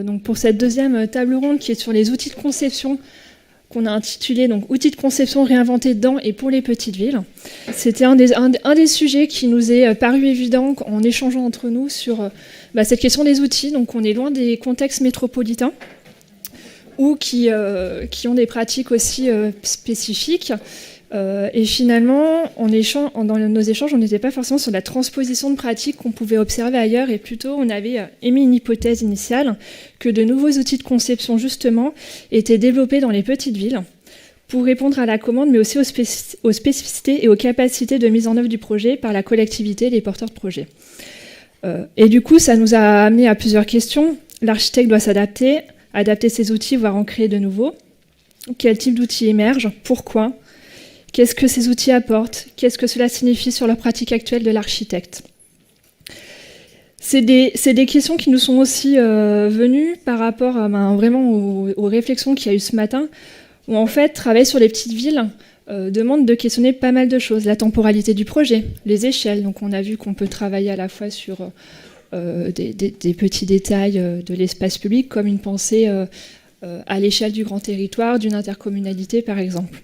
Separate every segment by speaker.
Speaker 1: donc pour cette deuxième table ronde qui est sur les outils de conception, qu'on a intitulé donc outils de conception réinventés dans et pour les petites villes. C'était un des sujets qui nous est paru évident en échangeant entre nous sur cette question des outils. Donc on est loin des contextes métropolitains ou qui ont des pratiques aussi spécifiques. Et finalement, dans nos échanges, on n'était pas forcément sur la transposition de pratiques qu'on pouvait observer ailleurs, et plutôt on avait émis une hypothèse initiale que de nouveaux outils de conception, justement, étaient développés dans les petites villes pour répondre à la commande, mais aussi aux spécificités et aux capacités de mise en œuvre du projet par la collectivité et les porteurs de projet. Et du coup, ça nous a amené à plusieurs questions. L'architecte doit s'adapter, adapter ses outils, voire en créer de nouveaux. Quel type d'outils émerge? Pourquoi? Qu'est-ce que ces outils apportent? Qu'est-ce que cela signifie sur la pratique actuelle de l'architecte? C'est des questions qui nous sont aussi venues par rapport vraiment aux réflexions qu'il y a eu ce matin, où en fait, travailler sur les petites villes demande de questionner pas mal de choses. La temporalité du projet, les échelles. Donc on a vu qu'on peut travailler à la fois sur des petits détails de l'espace public, comme une pensée à l'échelle du grand territoire, d'une intercommunalité par exemple.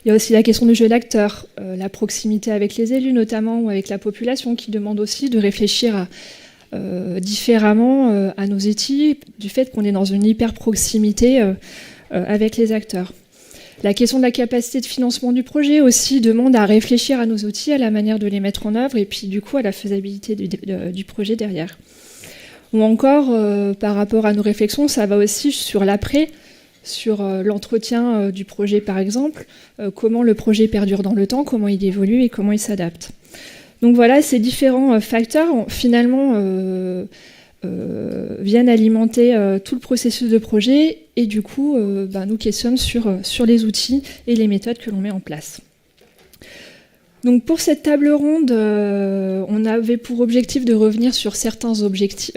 Speaker 1: Il y a aussi la question du jeu d'acteur, la proximité avec les élus notamment, ou avec la population, qui demande aussi de réfléchir différemment à nos outils, du fait qu'on est dans une hyper-proximité avec les acteurs. La question de la capacité de financement du projet aussi demande à réfléchir à nos outils, à la manière de les mettre en œuvre, et puis du coup à la faisabilité du projet derrière. Ou encore, par rapport à nos réflexions, ça va aussi sur l'après, sur l'entretien du projet par exemple, comment le projet perdure dans le temps, comment il évolue et comment il s'adapte. Donc voilà, ces différents facteurs finalement viennent alimenter tout le processus de projet et du coup nous questionnent sur les outils et les méthodes que l'on met en place. Donc pour cette table ronde, on avait pour objectif de revenir sur certains outils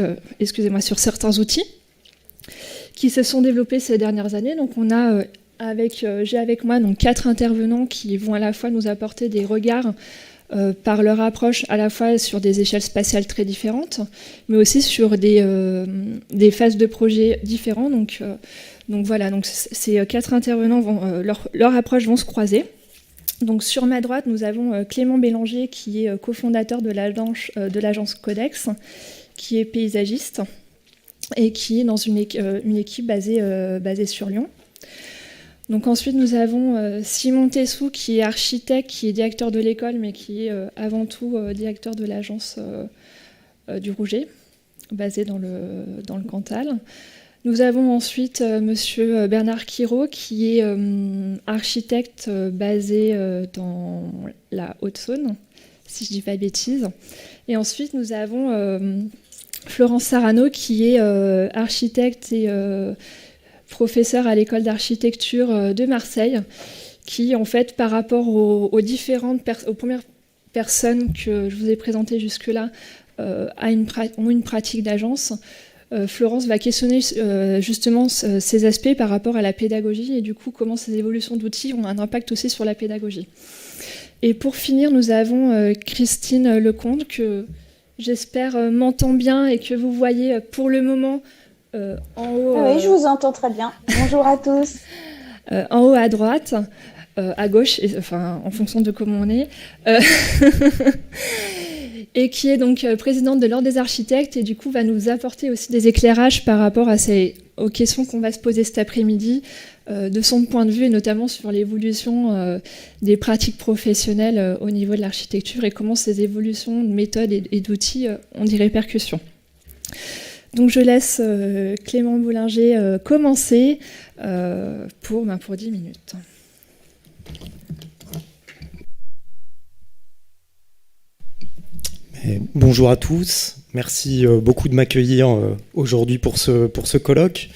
Speaker 1: qui se sont développés ces dernières années. Donc on a j'ai avec moi donc 4 intervenants qui vont à la fois nous apporter des regards par leur approche à la fois sur des échelles spatiales très différentes, mais aussi sur des phases de projet différents. Donc voilà, donc ces 4 intervenants leur approche vont se croiser. Donc sur ma droite, nous avons Clément Bélanger qui est cofondateur de l'agence Codex, qui est paysagiste et qui est dans une équipe basée sur Lyon. Donc ensuite, nous avons Simon Tessou, qui est architecte, qui est directeur de l'école, mais qui est avant tout directeur de l'agence du Rouget, basée dans le Cantal. Nous avons ensuite monsieur Bernard Quiraud, qui est architecte basé dans la Haute-Saône, si je ne dis pas de bêtises. Et ensuite, nous avons Florence Sarano, qui est architecte et professeur à l'école d'architecture de Marseille, qui, en fait, par rapport aux premières personnes que je vous ai présentées jusque-là, ont une pratique d'agence. Florence va questionner justement ces aspects par rapport à la pédagogie et du coup, comment ces évolutions d'outils ont un impact aussi sur la pédagogie. Et pour finir, nous avons Christine Lecomte, que j'espère m'entend bien et que vous voyez pour le moment en haut.
Speaker 2: Oui, je vous entends très bien. Bonjour à tous.
Speaker 1: En haut à droite, à gauche, enfin en fonction de comment on est, et qui est donc présidente de l'Ordre des architectes et du coup va nous apporter aussi des éclairages par rapport aux questions qu'on va se poser cet après-midi, de son point de vue et notamment sur l'évolution des pratiques professionnelles au niveau de l'architecture et comment ces évolutions de méthodes et d'outils ont des répercussions. Donc je laisse Clément Bélanger commencer pour 10 minutes.
Speaker 3: Bonjour à tous, merci beaucoup de m'accueillir aujourd'hui pour ce colloque.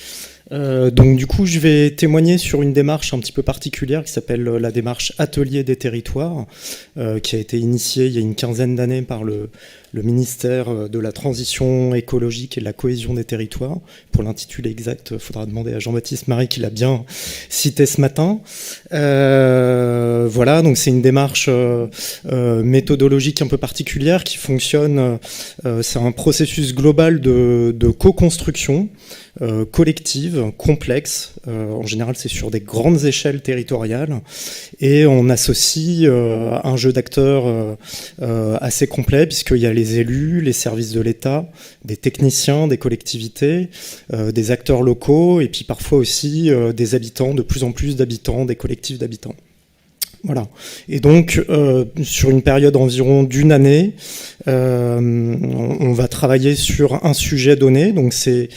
Speaker 3: Donc du coup, je vais témoigner sur une démarche un petit peu particulière qui s'appelle la démarche Atelier des territoires, qui a été initiée il y a une quinzaine d'années par le le ministère de la Transition écologique et de la cohésion des territoires. Pour l'intitulé exact, il faudra demander à Jean-Baptiste Marie qui l'a bien cité ce matin. Voilà, donc c'est une démarche méthodologique un peu particulière qui fonctionne, c'est un processus global de co-construction collective, complexe. En général, c'est sur des grandes échelles territoriales. Et on associe un jeu d'acteurs assez complet, puisqu'il y a les élus, les services de l'État, des techniciens, des collectivités, des acteurs locaux, et puis parfois aussi des habitants, de plus en plus d'habitants, des collectifs d'habitants. Voilà. Et donc, sur une période environ d'une année, on va travailler sur un sujet donné. Donc, c'est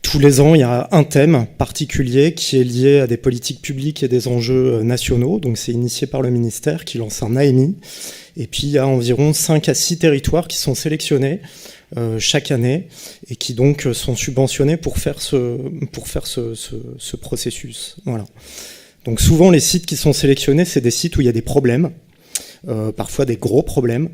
Speaker 3: tous les ans, il y a un thème particulier qui est lié à des politiques publiques et des enjeux nationaux. Donc, c'est initié par le ministère qui lance un AMI. Et puis, il y a environ 5 à 6 territoires qui sont sélectionnés chaque année et qui donc sont subventionnés pour faire ce processus. Voilà. Donc souvent, les sites qui sont sélectionnés, c'est des sites où il y a des problèmes, parfois des gros problèmes,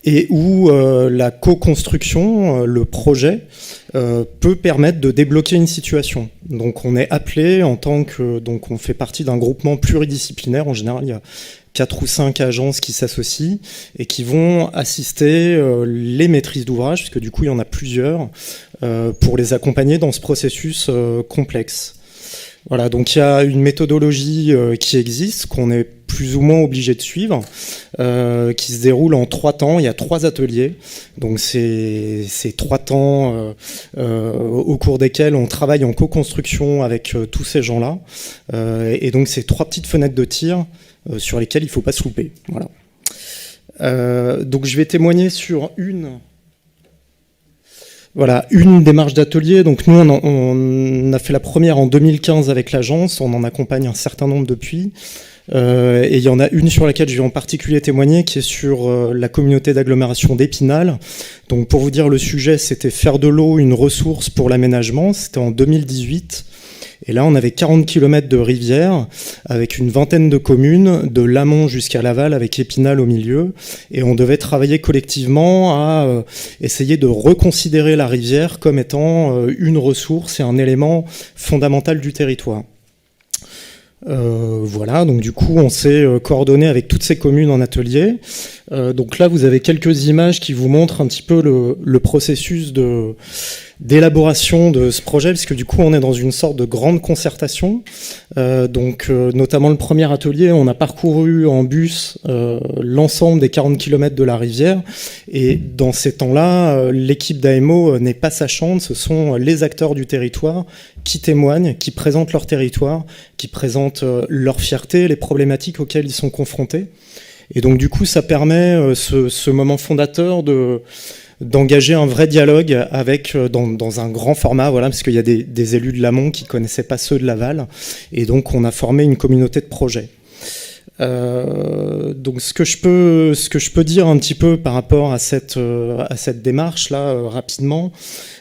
Speaker 3: et où la co-construction, le projet, peut permettre de débloquer une situation. Donc on est appelé en tant que... Donc on fait partie d'un groupement pluridisciplinaire. En général, il y a 4 ou 5 agences qui s'associent et qui vont assister les maîtrises d'ouvrage, puisque du coup, il y en a plusieurs, pour les accompagner dans ce processus complexe. Voilà, donc il y a une méthodologie qui existe, qu'on est plus ou moins obligé de suivre, qui se déroule en 3 temps. Il y a 3 ateliers, donc c'est 3 temps au cours desquels on travaille en co-construction avec tous ces gens-là. Et donc c'est 3 petites fenêtres de tir sur lesquelles il ne faut pas se louper. Voilà. Donc je vais témoigner sur une démarche d'atelier. Donc nous, on a fait la première en 2015 avec l'agence, on en accompagne un certain nombre depuis. Et il y en a une sur laquelle je vais en particulier témoigner, qui est sur la communauté d'agglomération d'Épinal. Donc pour vous dire, le sujet, c'était faire de l'eau une ressource pour l'aménagement. C'était en 2018. Et là, on avait 40 km de rivière avec une vingtaine de communes, de l'amont jusqu'à l'aval, avec Épinal au milieu. Et on devait travailler collectivement à essayer de reconsidérer la rivière comme étant une ressource et un élément fondamental du territoire. Voilà, donc du coup, on s'est coordonné avec toutes ces communes en atelier. Donc là, vous avez quelques images qui vous montrent un petit peu le processus d'élaboration de ce projet, parce que du coup, on est dans une sorte de grande concertation. Donc, notamment le premier atelier, on a parcouru en bus l'ensemble des 40 km de la rivière. Et dans ces temps-là, l'équipe d'AMO n'est pas sachante, ce sont les acteurs du territoire qui témoignent, qui présentent leur territoire, qui présentent leur fierté, les problématiques auxquelles ils sont confrontés. Et donc du coup, ça permet ce moment fondateur d'engager un vrai dialogue avec dans un grand format, voilà, parce qu'il y a des élus de l'amont qui connaissaient pas ceux de l'aval, et donc on a formé une communauté de projets. Donc ce que je peux dire un petit peu par rapport à cette démarche là rapidement,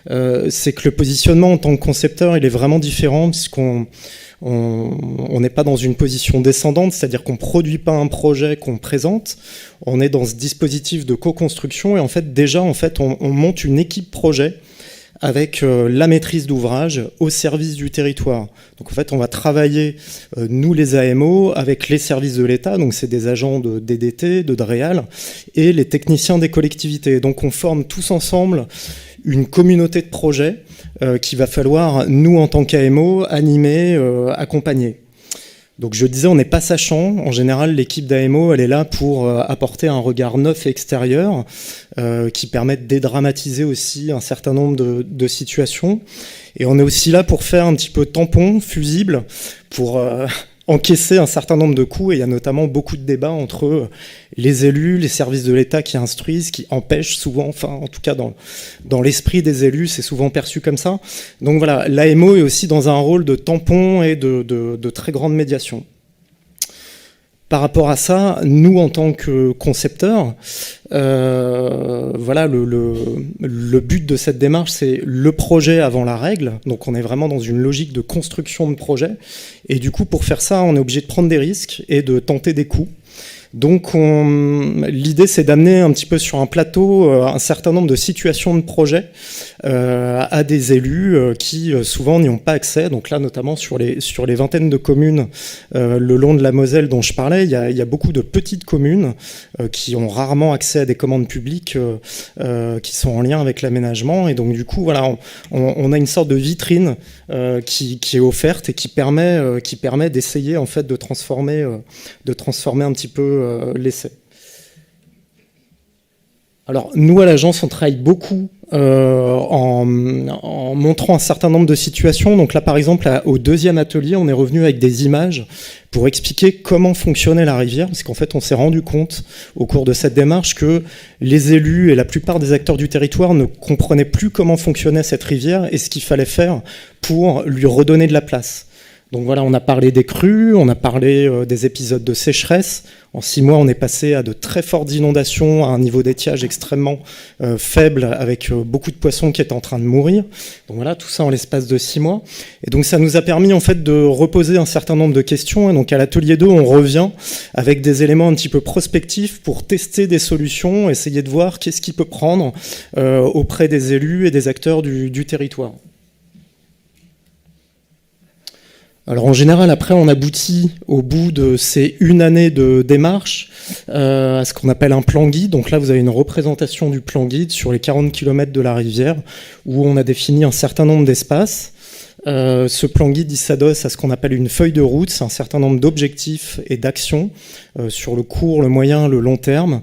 Speaker 3: c'est que le positionnement en tant que concepteur, il est vraiment différent, puisqu'on n'est pas dans une position descendante, c'est-à-dire qu'on ne produit pas un projet qu'on présente, on est dans ce dispositif de co-construction, et en fait déjà on monte une équipe projet avec la maîtrise d'ouvrage au service du territoire. Donc en fait on va travailler, nous les AMO, avec les services de l'État, donc c'est des agents de DDT, de DREAL, et les techniciens des collectivités. Donc on forme tous ensemble une communauté de projets qu'il va falloir, nous en tant qu'AMO, animer, accompagner. Donc je disais, on n'est pas sachant. En général, l'équipe d'AMO, elle est là pour apporter un regard neuf et extérieur qui permet de dédramatiser aussi un certain nombre de situations. Et on est aussi là pour faire un petit peu tampon, fusible, pour encaisser un certain nombre de coups. Et il y a notamment beaucoup de débats entre les élus, les services de l'État qui instruisent, qui empêchent souvent, enfin en tout cas dans l'esprit des élus, c'est souvent perçu comme ça. Donc voilà, l'AMO est aussi dans un rôle de tampon et de très grande médiation. Par rapport à ça, nous en tant que concepteurs, voilà, le but de cette démarche, c'est le projet avant la règle. Donc on est vraiment dans une logique de construction de projet. Et du coup, pour faire ça, on est obligé de prendre des risques et de tenter des coups. Donc l'idée c'est d'amener un petit peu sur un plateau un certain nombre de situations de projets à des élus qui souvent n'y ont pas accès. Donc là notamment sur les vingtaines de communes le long de la Moselle dont je parlais, il y a beaucoup de petites communes qui ont rarement accès à des commandes publiques qui sont en lien avec l'aménagement. Et donc du coup voilà, on a une sorte de vitrine qui est offerte et qui permet d'essayer en fait de transformer un petit peu l'essai. Alors nous à l'agence on travaille beaucoup en montrant un certain nombre de situations. Donc là par exemple au deuxième atelier on est revenu avec des images pour expliquer comment fonctionnait la rivière, parce qu'en fait on s'est rendu compte au cours de cette démarche que les élus et la plupart des acteurs du territoire ne comprenaient plus comment fonctionnait cette rivière et ce qu'il fallait faire pour lui redonner de la place. Donc voilà, on a parlé des crues, on a parlé des épisodes de sécheresse. En 6 mois, on est passé à de très fortes inondations, à un niveau d'étiage extrêmement faible, avec beaucoup de poissons qui étaient en train de mourir. Donc voilà, tout ça en l'espace de 6 mois. Et donc ça nous a permis en fait de reposer un certain nombre de questions. Et donc à l'atelier 2, on revient avec des éléments un petit peu prospectifs pour tester des solutions, essayer de voir qu'est-ce qui peut prendre auprès des élus et des acteurs du territoire. Alors en général, après, on aboutit au bout de ces 1 année de démarche à ce qu'on appelle un plan guide. Donc là, vous avez une représentation du plan guide sur les 40 km de la rivière où on a défini un certain nombre d'espaces. Ce plan guide, il s'adosse à ce qu'on appelle une feuille de route. C'est un certain nombre d'objectifs et d'actions sur le court, le moyen, le long terme.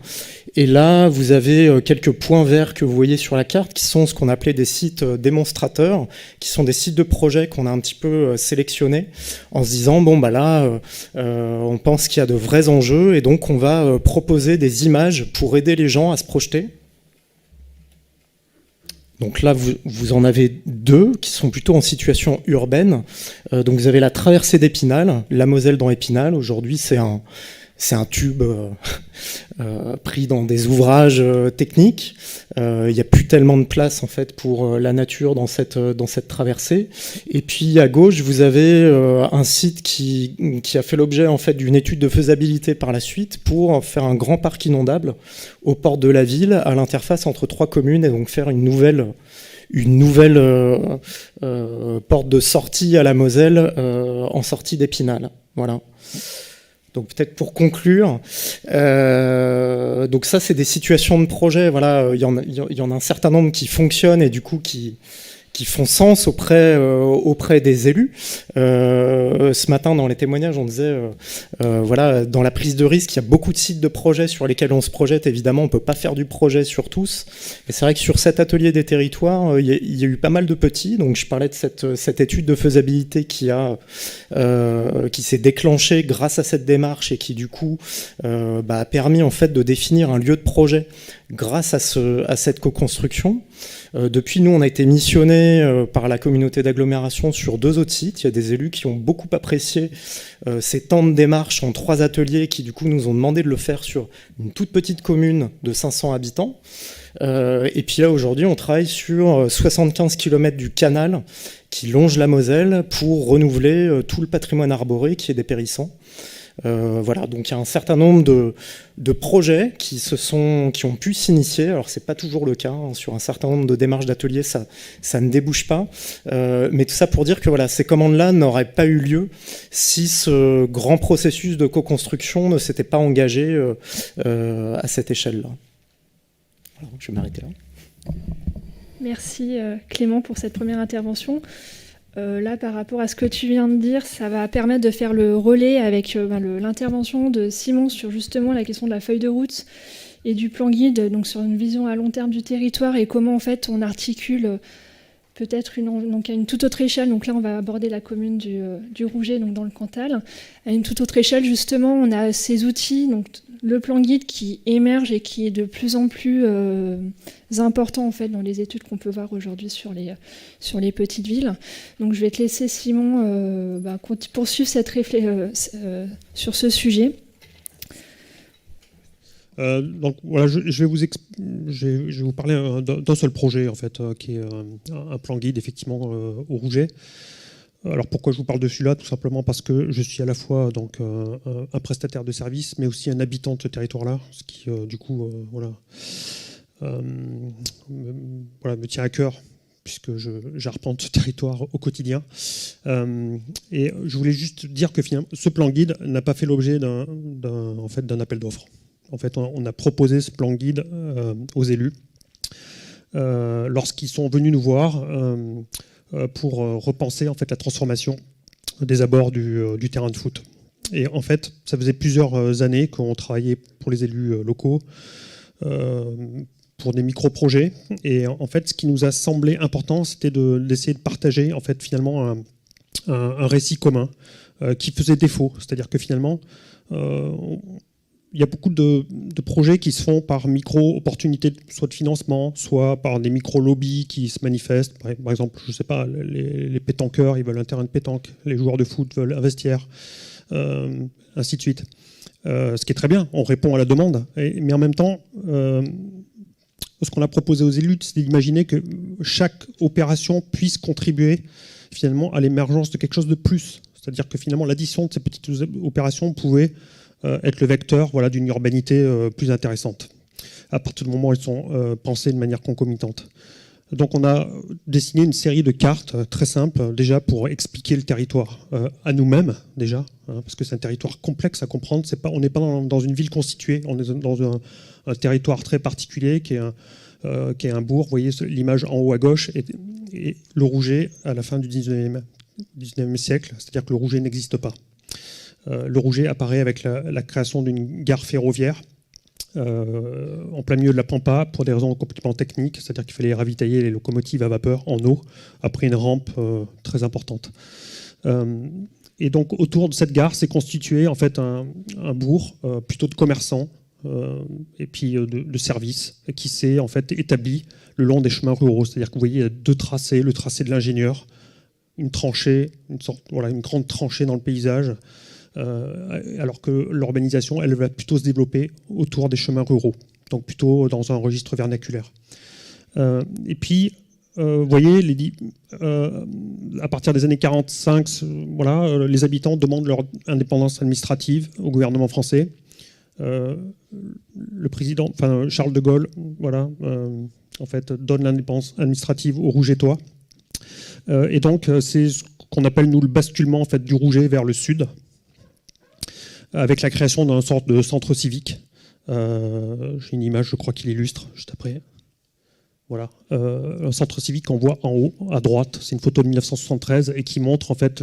Speaker 3: Et là, vous avez quelques points verts que vous voyez sur la carte qui sont ce qu'on appelait des sites démonstrateurs, qui sont des sites de projet qu'on a un petit peu sélectionnés en se disant, bon, bah là, on pense qu'il y a de vrais enjeux et donc on va proposer des images pour aider les gens à se projeter. Donc là, vous en avez 2 qui sont plutôt en situation urbaine. Donc vous avez la traversée d'Épinal, la Moselle dans Épinal. Aujourd'hui, c'est un tube pris dans des ouvrages techniques. Il n'y a plus tellement de place en fait pour la nature dans cette traversée. Et puis à gauche, vous avez un site qui a fait l'objet en fait d'une étude de faisabilité par la suite pour faire un grand parc inondable aux portes de la ville, à l'interface entre 3 communes, et donc faire une nouvelle porte de sortie à la Moselle en sortie d'Épinal. Voilà. Donc peut-être pour conclure, donc ça c'est des situations de projet. Voilà, il y en a un certain nombre qui fonctionnent et du coup qui font sens auprès des élus. Ce matin, dans les témoignages, on disait, voilà, dans la prise de risque, il y a beaucoup de sites de projets sur lesquels on se projette. Évidemment, on ne peut pas faire du projet sur tous. Mais c'est vrai que sur cet atelier des territoires, il y a eu pas mal de petits. Donc, je parlais de cette étude de faisabilité qui s'est déclenchée grâce à cette démarche et qui, du coup, a permis, en fait, de définir un lieu de projet grâce à cette co-construction. Depuis, nous, on a été missionnés par la communauté d'agglomération sur 2 autres sites. Il y a des élus qui ont beaucoup apprécié ces temps de démarche en 3 ateliers qui, du coup, nous ont demandé de le faire sur une toute petite commune de 500 habitants. Et puis là, aujourd'hui, on travaille sur 75 km du canal qui longe la Moselle pour renouveler tout le patrimoine arboré qui est dépérissant. Voilà, donc il y a un certain nombre de projets qui ont pu s'initier. Alors c'est pas toujours le cas, hein. Sur un certain nombre de démarches d'ateliers, ça ne débouche pas. Mais tout ça pour dire que voilà, ces commandes-là n'auraient pas eu lieu si ce grand processus de co-construction ne s'était pas engagé à cette échelle-là. Alors, je vais m'arrêter là.
Speaker 1: Merci Clément pour cette première intervention. Là, par rapport à ce que tu viens de dire, ça va permettre de faire le relais avec l'intervention de Simon sur justement la question de la feuille de route et du plan guide, donc sur une vision à long terme du territoire et comment en fait on articule peut-être à une toute autre échelle. Donc là, on va aborder la commune du Rouget, donc dans le Cantal. À une toute autre échelle, justement, on a ces outils, donc le plan guide qui émerge et qui est de plus en plus important en fait dans les études qu'on peut voir aujourd'hui sur les petites villes. Donc je vais te laisser, Simon, poursuivre cette sur ce sujet.
Speaker 4: Donc voilà, je vais vous parler d'un seul projet en fait, qui est un plan guide effectivement au Rouget. Alors pourquoi je vous parle de celui-là? Tout simplement parce que je suis à la fois donc, un prestataire de service, mais aussi un habitant de ce territoire-là, ce qui du coup me tient à cœur, puisque j'arpente ce territoire au quotidien. Et je voulais juste dire que finalement, ce plan guide n'a pas fait l'objet d'un appel d'offres. En fait, on a proposé ce plan guide aux élus lorsqu'ils sont venus nous voir pour repenser en fait la transformation des abords du terrain de foot. Et en fait, ça faisait plusieurs années qu'on travaillait pour les élus locaux pour des micro-projets. Et en fait, ce qui nous a semblé important, c'était d'essayer de partager en fait finalement un récit commun qui faisait défaut. C'est-à-dire que finalement, il y a beaucoup de projets qui se font par micro-opportunités, soit de financement, soit par des micro-lobbies qui se manifestent. Par exemple, je ne sais pas, les pétanqueurs, ils veulent un terrain de pétanque, les joueurs de foot veulent un vestiaire, ainsi de suite. Ce qui est très bien, on répond à la demande. Mais en même temps, ce qu'on a proposé aux élus, c'est d'imaginer que chaque opération puisse contribuer finalement à l'émergence de quelque chose de plus. C'est-à-dire que finalement, l'addition de ces petites opérations pouvait être le vecteur d'une urbanité plus intéressante, à partir du moment où elles sont pensées de manière concomitante. Donc on a dessiné une série de cartes très simples, déjà pour expliquer le territoire à nous-mêmes, déjà, parce que c'est un territoire complexe à comprendre. On n'est pas dans une ville constituée, on est dans un territoire très particulier qui est un bourg. Vous voyez l'image en haut à gauche, et le Rouget à la fin du 19e siècle, c'est-à-dire que le Rouget n'existe pas. Le Rouget apparaît avec la création d'une gare ferroviaire en plein milieu de la Pampa pour des raisons complètement techniques, c'est-à-dire qu'il fallait ravitailler les locomotives à vapeur en eau après une rampe très importante. Et donc autour de cette gare s'est constitué en fait un bourg plutôt de commerçants et puis de services qui s'est en fait établi le long des chemins ruraux. C'est-à-dire que vous voyez, il y a deux tracés, le tracé de l'ingénieur, une tranchée, une grande tranchée dans le paysage. Alors que l'urbanisation, elle va plutôt se développer autour des chemins ruraux, donc plutôt dans un registre vernaculaire. Et puis, vous voyez, à partir des années 45, les habitants demandent leur indépendance administrative au gouvernement français. Le président, Charles de Gaulle, en fait, donne l'indépendance administrative aux Rougettois. Et donc, c'est ce qu'on appelle, nous, le basculement en fait, du Rouget vers le sud, avec la création d'une sorte de centre civique. J'ai une image, je crois, qui l'illustre, juste après. Voilà, un centre civique qu'on voit en haut, à droite. C'est une photo de 1973 et qui montre en fait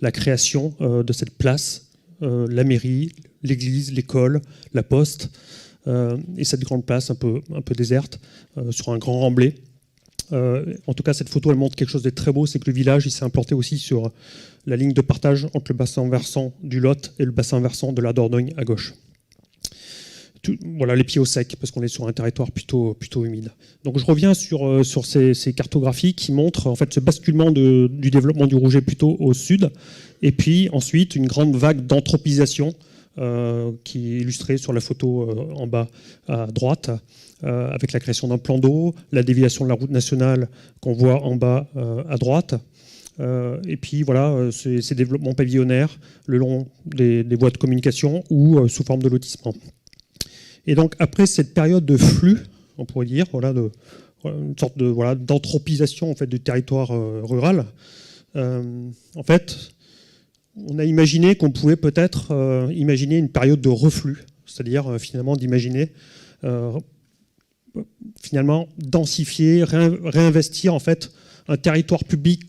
Speaker 4: la création de cette place, la mairie, l'église, l'école, la poste, et cette grande place un peu déserte, sur un grand remblai. En tout cas, cette photo, elle montre quelque chose de très beau, c'est que le village, il s'est implanté aussi sur la ligne de partage entre le bassin versant du Lot et le bassin versant de la Dordogne à gauche. Voilà, les pieds au sec, parce qu'on est sur un territoire plutôt humide. Donc je reviens sur ces cartographies qui montrent en fait ce basculement du développement du Rouget plutôt au sud, et puis ensuite une grande vague d'anthropisation qui est illustrée sur la photo en bas à droite, avec la création d'un plan d'eau, la déviation de la route nationale qu'on voit en bas à droite, et puis voilà, ces développements pavillonnaires le long des voies de communication ou sous forme de lotissement. Et donc après cette période de flux, on pourrait dire, une sorte d'anthropisation en fait, du territoire rural, en fait, on a imaginé qu'on pouvait peut-être imaginer une période de reflux, c'est-à-dire finalement d'imaginer finalement densifier, réinvestir en fait un territoire public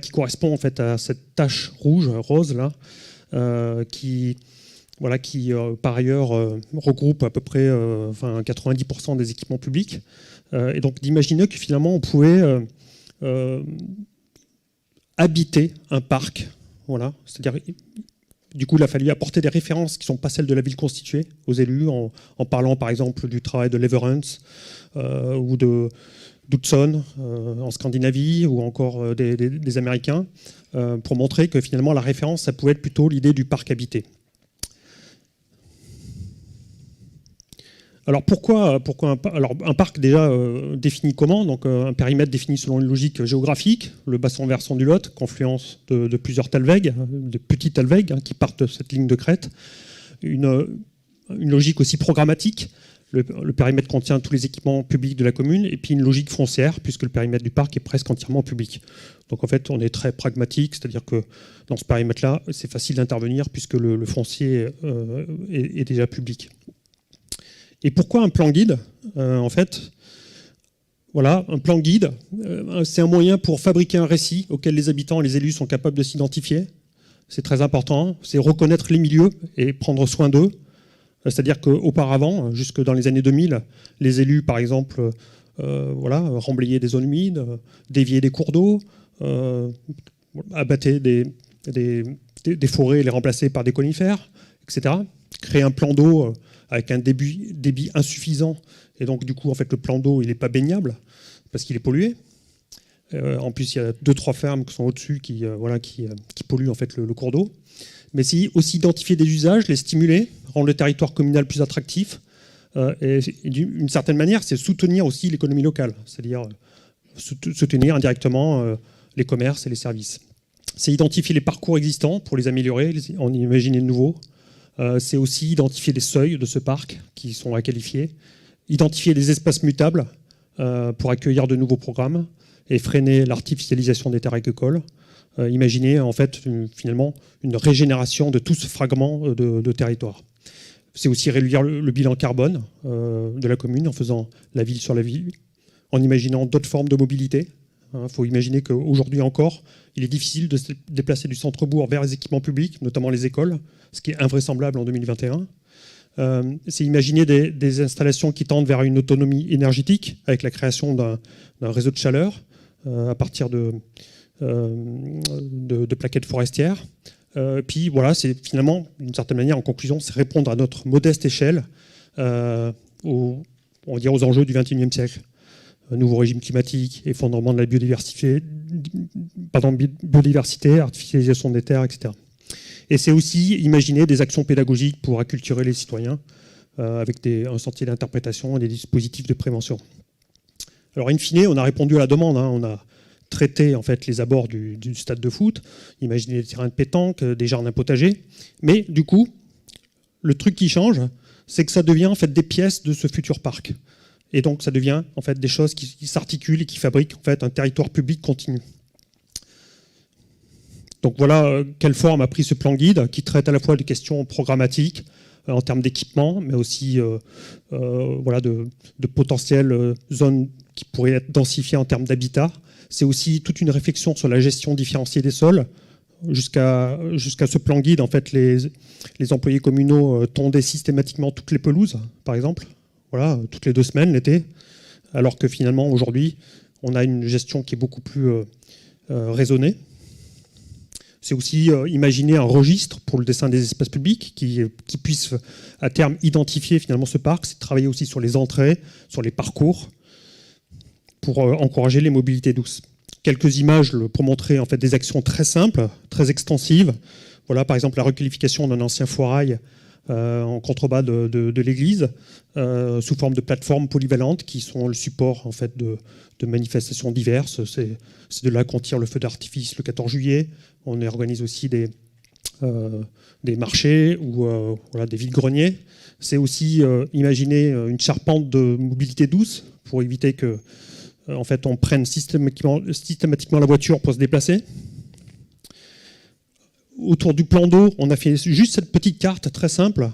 Speaker 4: qui correspond en fait à cette tache rose là, qui par ailleurs regroupe à peu près 90% des équipements publics, et donc d'imaginer que finalement on pouvait habiter un parc, c'est-à-dire du coup il a fallu apporter des références qui ne sont pas celles de la ville constituée aux élus, en parlant par exemple du travail de Leverhulme ou d'Hudson en Scandinavie, ou encore des Américains, pour montrer que finalement la référence ça pouvait être plutôt l'idée du parc habité. Alors pourquoi un parc déjà défini comment? Donc un périmètre défini selon une logique géographique, le bassin versant du Lot, confluence de plusieurs talwegs, de petits talwegs qui partent de cette ligne de crête. Une logique aussi programmatique. Le périmètre contient tous les équipements publics de la commune, et puis une logique foncière, puisque le périmètre du parc est presque entièrement public. Donc en fait, on est très pragmatique, c'est-à-dire que dans ce périmètre-là, c'est facile d'intervenir, puisque le foncier est déjà public. Et pourquoi un plan guide? En fait, voilà, un plan guide, c'est un moyen pour fabriquer un récit auquel les habitants et les élus sont capables de s'identifier. C'est très important, c'est reconnaître les milieux et prendre soin d'eux. C'est-à-dire qu'auparavant, jusque dans les années 2000, les élus, par exemple, remblayaient des zones humides, déviaient des cours d'eau, abattaient des forêts et les remplaçaient par des conifères, etc. Créer un plan d'eau avec un débit insuffisant, et donc du coup, en fait, le plan d'eau, il n'est pas baignable parce qu'il est pollué. En plus, il y a 2-3 fermes qui sont au-dessus qui polluent en fait le cours d'eau. Mais c'est aussi identifier des usages, les stimuler, rendre le territoire communal plus attractif. Et d'une certaine manière, c'est soutenir aussi l'économie locale, c'est-à-dire soutenir indirectement les commerces et les services. C'est identifier les parcours existants pour les améliorer, en imaginer de nouveaux. C'est aussi identifier les seuils de ce parc qui sont à qualifier, identifier des espaces mutables pour accueillir de nouveaux programmes et freiner l'artificialisation des terres agricoles. Imaginer en fait finalement une régénération de tout ce fragment de territoire. C'est aussi réduire le bilan carbone de la commune en faisant la ville sur la ville, en imaginant d'autres formes de mobilité. Il faut imaginer qu'aujourd'hui encore, il est difficile de se déplacer du centre-bourg vers les équipements publics, notamment les écoles, ce qui est invraisemblable en 2021. C'est imaginer des installations qui tendent vers une autonomie énergétique avec la création d'un réseau de chaleur à partir de plaquettes forestières. Puis voilà, c'est finalement, d'une certaine manière, en conclusion, c'est répondre à notre modeste échelle aux enjeux du XXIe siècle. Un nouveau régime climatique, effondrement de la biodiversité, artificialisation des terres, etc. Et c'est aussi imaginer des actions pédagogiques pour acculturer les citoyens avec un sentier d'interprétation et des dispositifs de prévention. Alors, in fine, on a répondu à la demande. On a traité en fait les abords du stade de foot, imaginer des terrains de pétanque, des jardins potagers. Mais du coup, le truc qui change, c'est que ça devient en fait des pièces de ce futur parc. Et donc ça devient en fait des choses qui s'articulent et qui fabriquent en fait un territoire public continu. Donc voilà quelle forme a pris ce plan guide qui traite à la fois des questions programmatiques en termes d'équipement, mais aussi de potentielles zones qui pourraient être densifiées en termes d'habitat. C'est aussi toute une réflexion sur la gestion différenciée des sols. Jusqu'à ce plan guide, en fait, les employés communaux tondaient systématiquement toutes les pelouses, par exemple, voilà, toutes les 2 semaines l'été, alors que finalement, aujourd'hui, on a une gestion qui est beaucoup plus raisonnée. C'est aussi imaginer un registre pour le dessin des espaces publics qui puisse à terme identifier finalement ce parc. C'est travailler aussi sur les entrées, sur les parcours, pour encourager les mobilités douces. Quelques images pour montrer en fait des actions très simples, très extensives. Voilà, par exemple la requalification d'un ancien foirail en contrebas de l'église, sous forme de plateformes polyvalentes qui sont le support en fait de manifestations diverses. C'est de là qu'on tire le feu d'artifice le 14 juillet. On organise aussi des marchés ou des vide-greniers. C'est aussi imaginer une charpente de mobilité douce pour éviter que en fait, on prenne systématiquement la voiture pour se déplacer. Autour du plan d'eau, on a fait juste cette petite carte très simple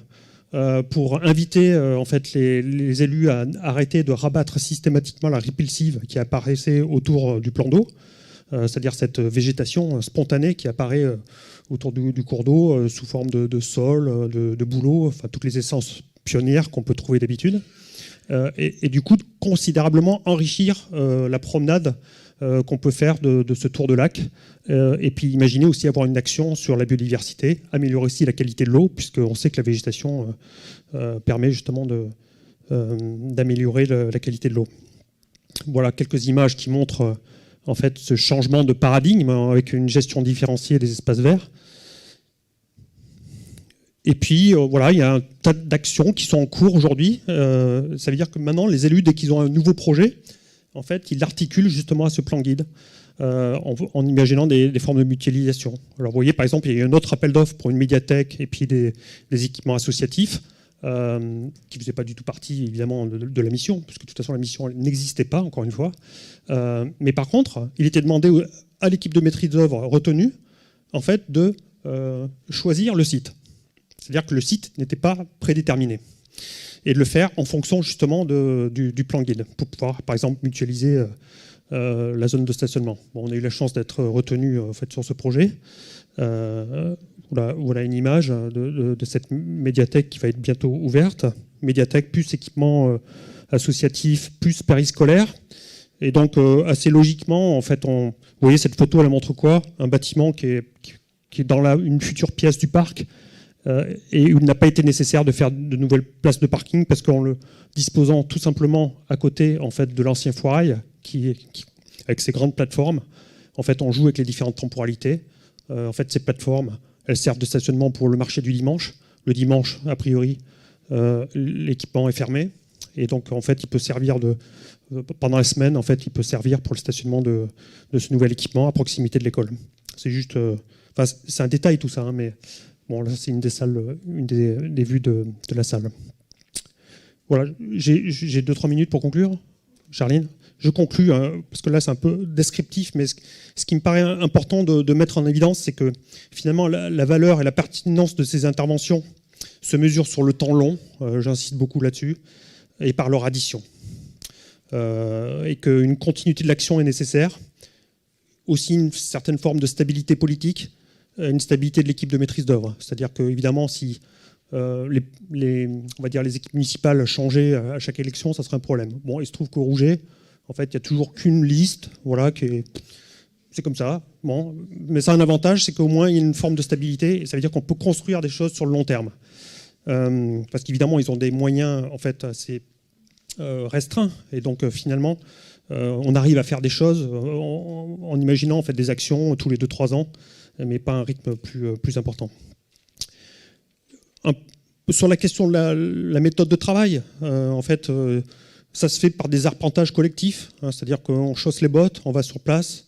Speaker 4: pour inviter en fait, les élus à arrêter de rabattre systématiquement la répulsive qui apparaissait autour du plan d'eau, c'est-à-dire cette végétation spontanée qui apparaît autour du cours d'eau sous forme de sol, de bouleau, enfin toutes les essences pionnières qu'on peut trouver d'habitude. Et du coup, considérablement enrichir la promenade qu'on peut faire de ce tour de lac. Et puis imaginer aussi avoir une action sur la biodiversité, améliorer aussi la qualité de l'eau, puisqu'on sait que la végétation permet justement d'améliorer la qualité de l'eau. Voilà quelques images qui montrent en fait ce changement de paradigme avec une gestion différenciée des espaces verts. Et puis, voilà, il y a un tas d'actions qui sont en cours aujourd'hui. Ça veut dire que maintenant, les élus, dès qu'ils ont un nouveau projet, en fait, ils l'articulent justement à ce plan guide, en imaginant des formes de mutualisation. Alors, vous voyez, par exemple, il y a eu un autre appel d'offres pour une médiathèque et puis des équipements associatifs, qui ne faisaient pas du tout partie, évidemment, de la mission, puisque de toute façon, la mission n'existait pas, encore une fois. Mais par contre, il était demandé à l'équipe de maîtrise d'œuvre retenue, en fait, de choisir le site. C'est-à-dire que le site n'était pas prédéterminé. Et de le faire en fonction justement du plan guide, pour pouvoir par exemple mutualiser la zone de stationnement. Bon, on a eu la chance d'être retenu en fait, sur ce projet. Voilà une image de cette médiathèque qui va être bientôt ouverte. Médiathèque plus équipement associatif plus périscolaire. Et donc assez logiquement, en fait, vous voyez cette photo, elle montre quoi? Un bâtiment qui est dans une future pièce du parc. Et il n'a pas été nécessaire de faire de nouvelles places de parking parce qu'en le disposant tout simplement à côté en fait, de l'ancien foirail, avec ses grandes plateformes, en fait, on joue avec les différentes temporalités. En fait, ces plateformes, elles servent de stationnement pour le marché du dimanche. Le dimanche, a priori, l'équipement est fermé. Et donc, en fait, il peut servir pendant la semaine, en fait, il peut servir pour le stationnement de ce nouvel équipement à proximité de l'école. C'est juste... c'est un détail tout ça, hein, mais... Bon, là, c'est une des salles, une des vues de la salle. Voilà, j'ai 2-3 minutes pour conclure. Charline, je conclus, hein, parce que là, c'est un peu descriptif, mais ce qui me paraît important de mettre en évidence, c'est que finalement, la valeur et la pertinence de ces interventions se mesurent sur le temps long, j'insiste beaucoup là-dessus, et par leur addition. Et qu'une continuité de l'action est nécessaire. Aussi, une certaine forme de stabilité politique, une stabilité de l'équipe de maîtrise d'œuvre. C'est-à-dire qu'évidemment, si on va dire les équipes municipales changeaient à chaque élection, ça serait un problème. Bon, il se trouve qu'au Rouget, en fait, il n'y a toujours qu'une liste, voilà, c'est comme ça. Bon, mais ça a un avantage, c'est qu'au moins il y a une forme de stabilité, et ça veut dire qu'on peut construire des choses sur le long terme. Parce qu'évidemment, ils ont des moyens en fait assez restreints, et donc finalement, on arrive à faire des choses en imaginant en fait des actions tous les 2-3 ans, mais pas un rythme plus important. Sur la question de la méthode de travail, en fait, ça se fait par des arpentages collectifs, hein, c'est-à-dire qu'on chausse les bottes, on va sur place,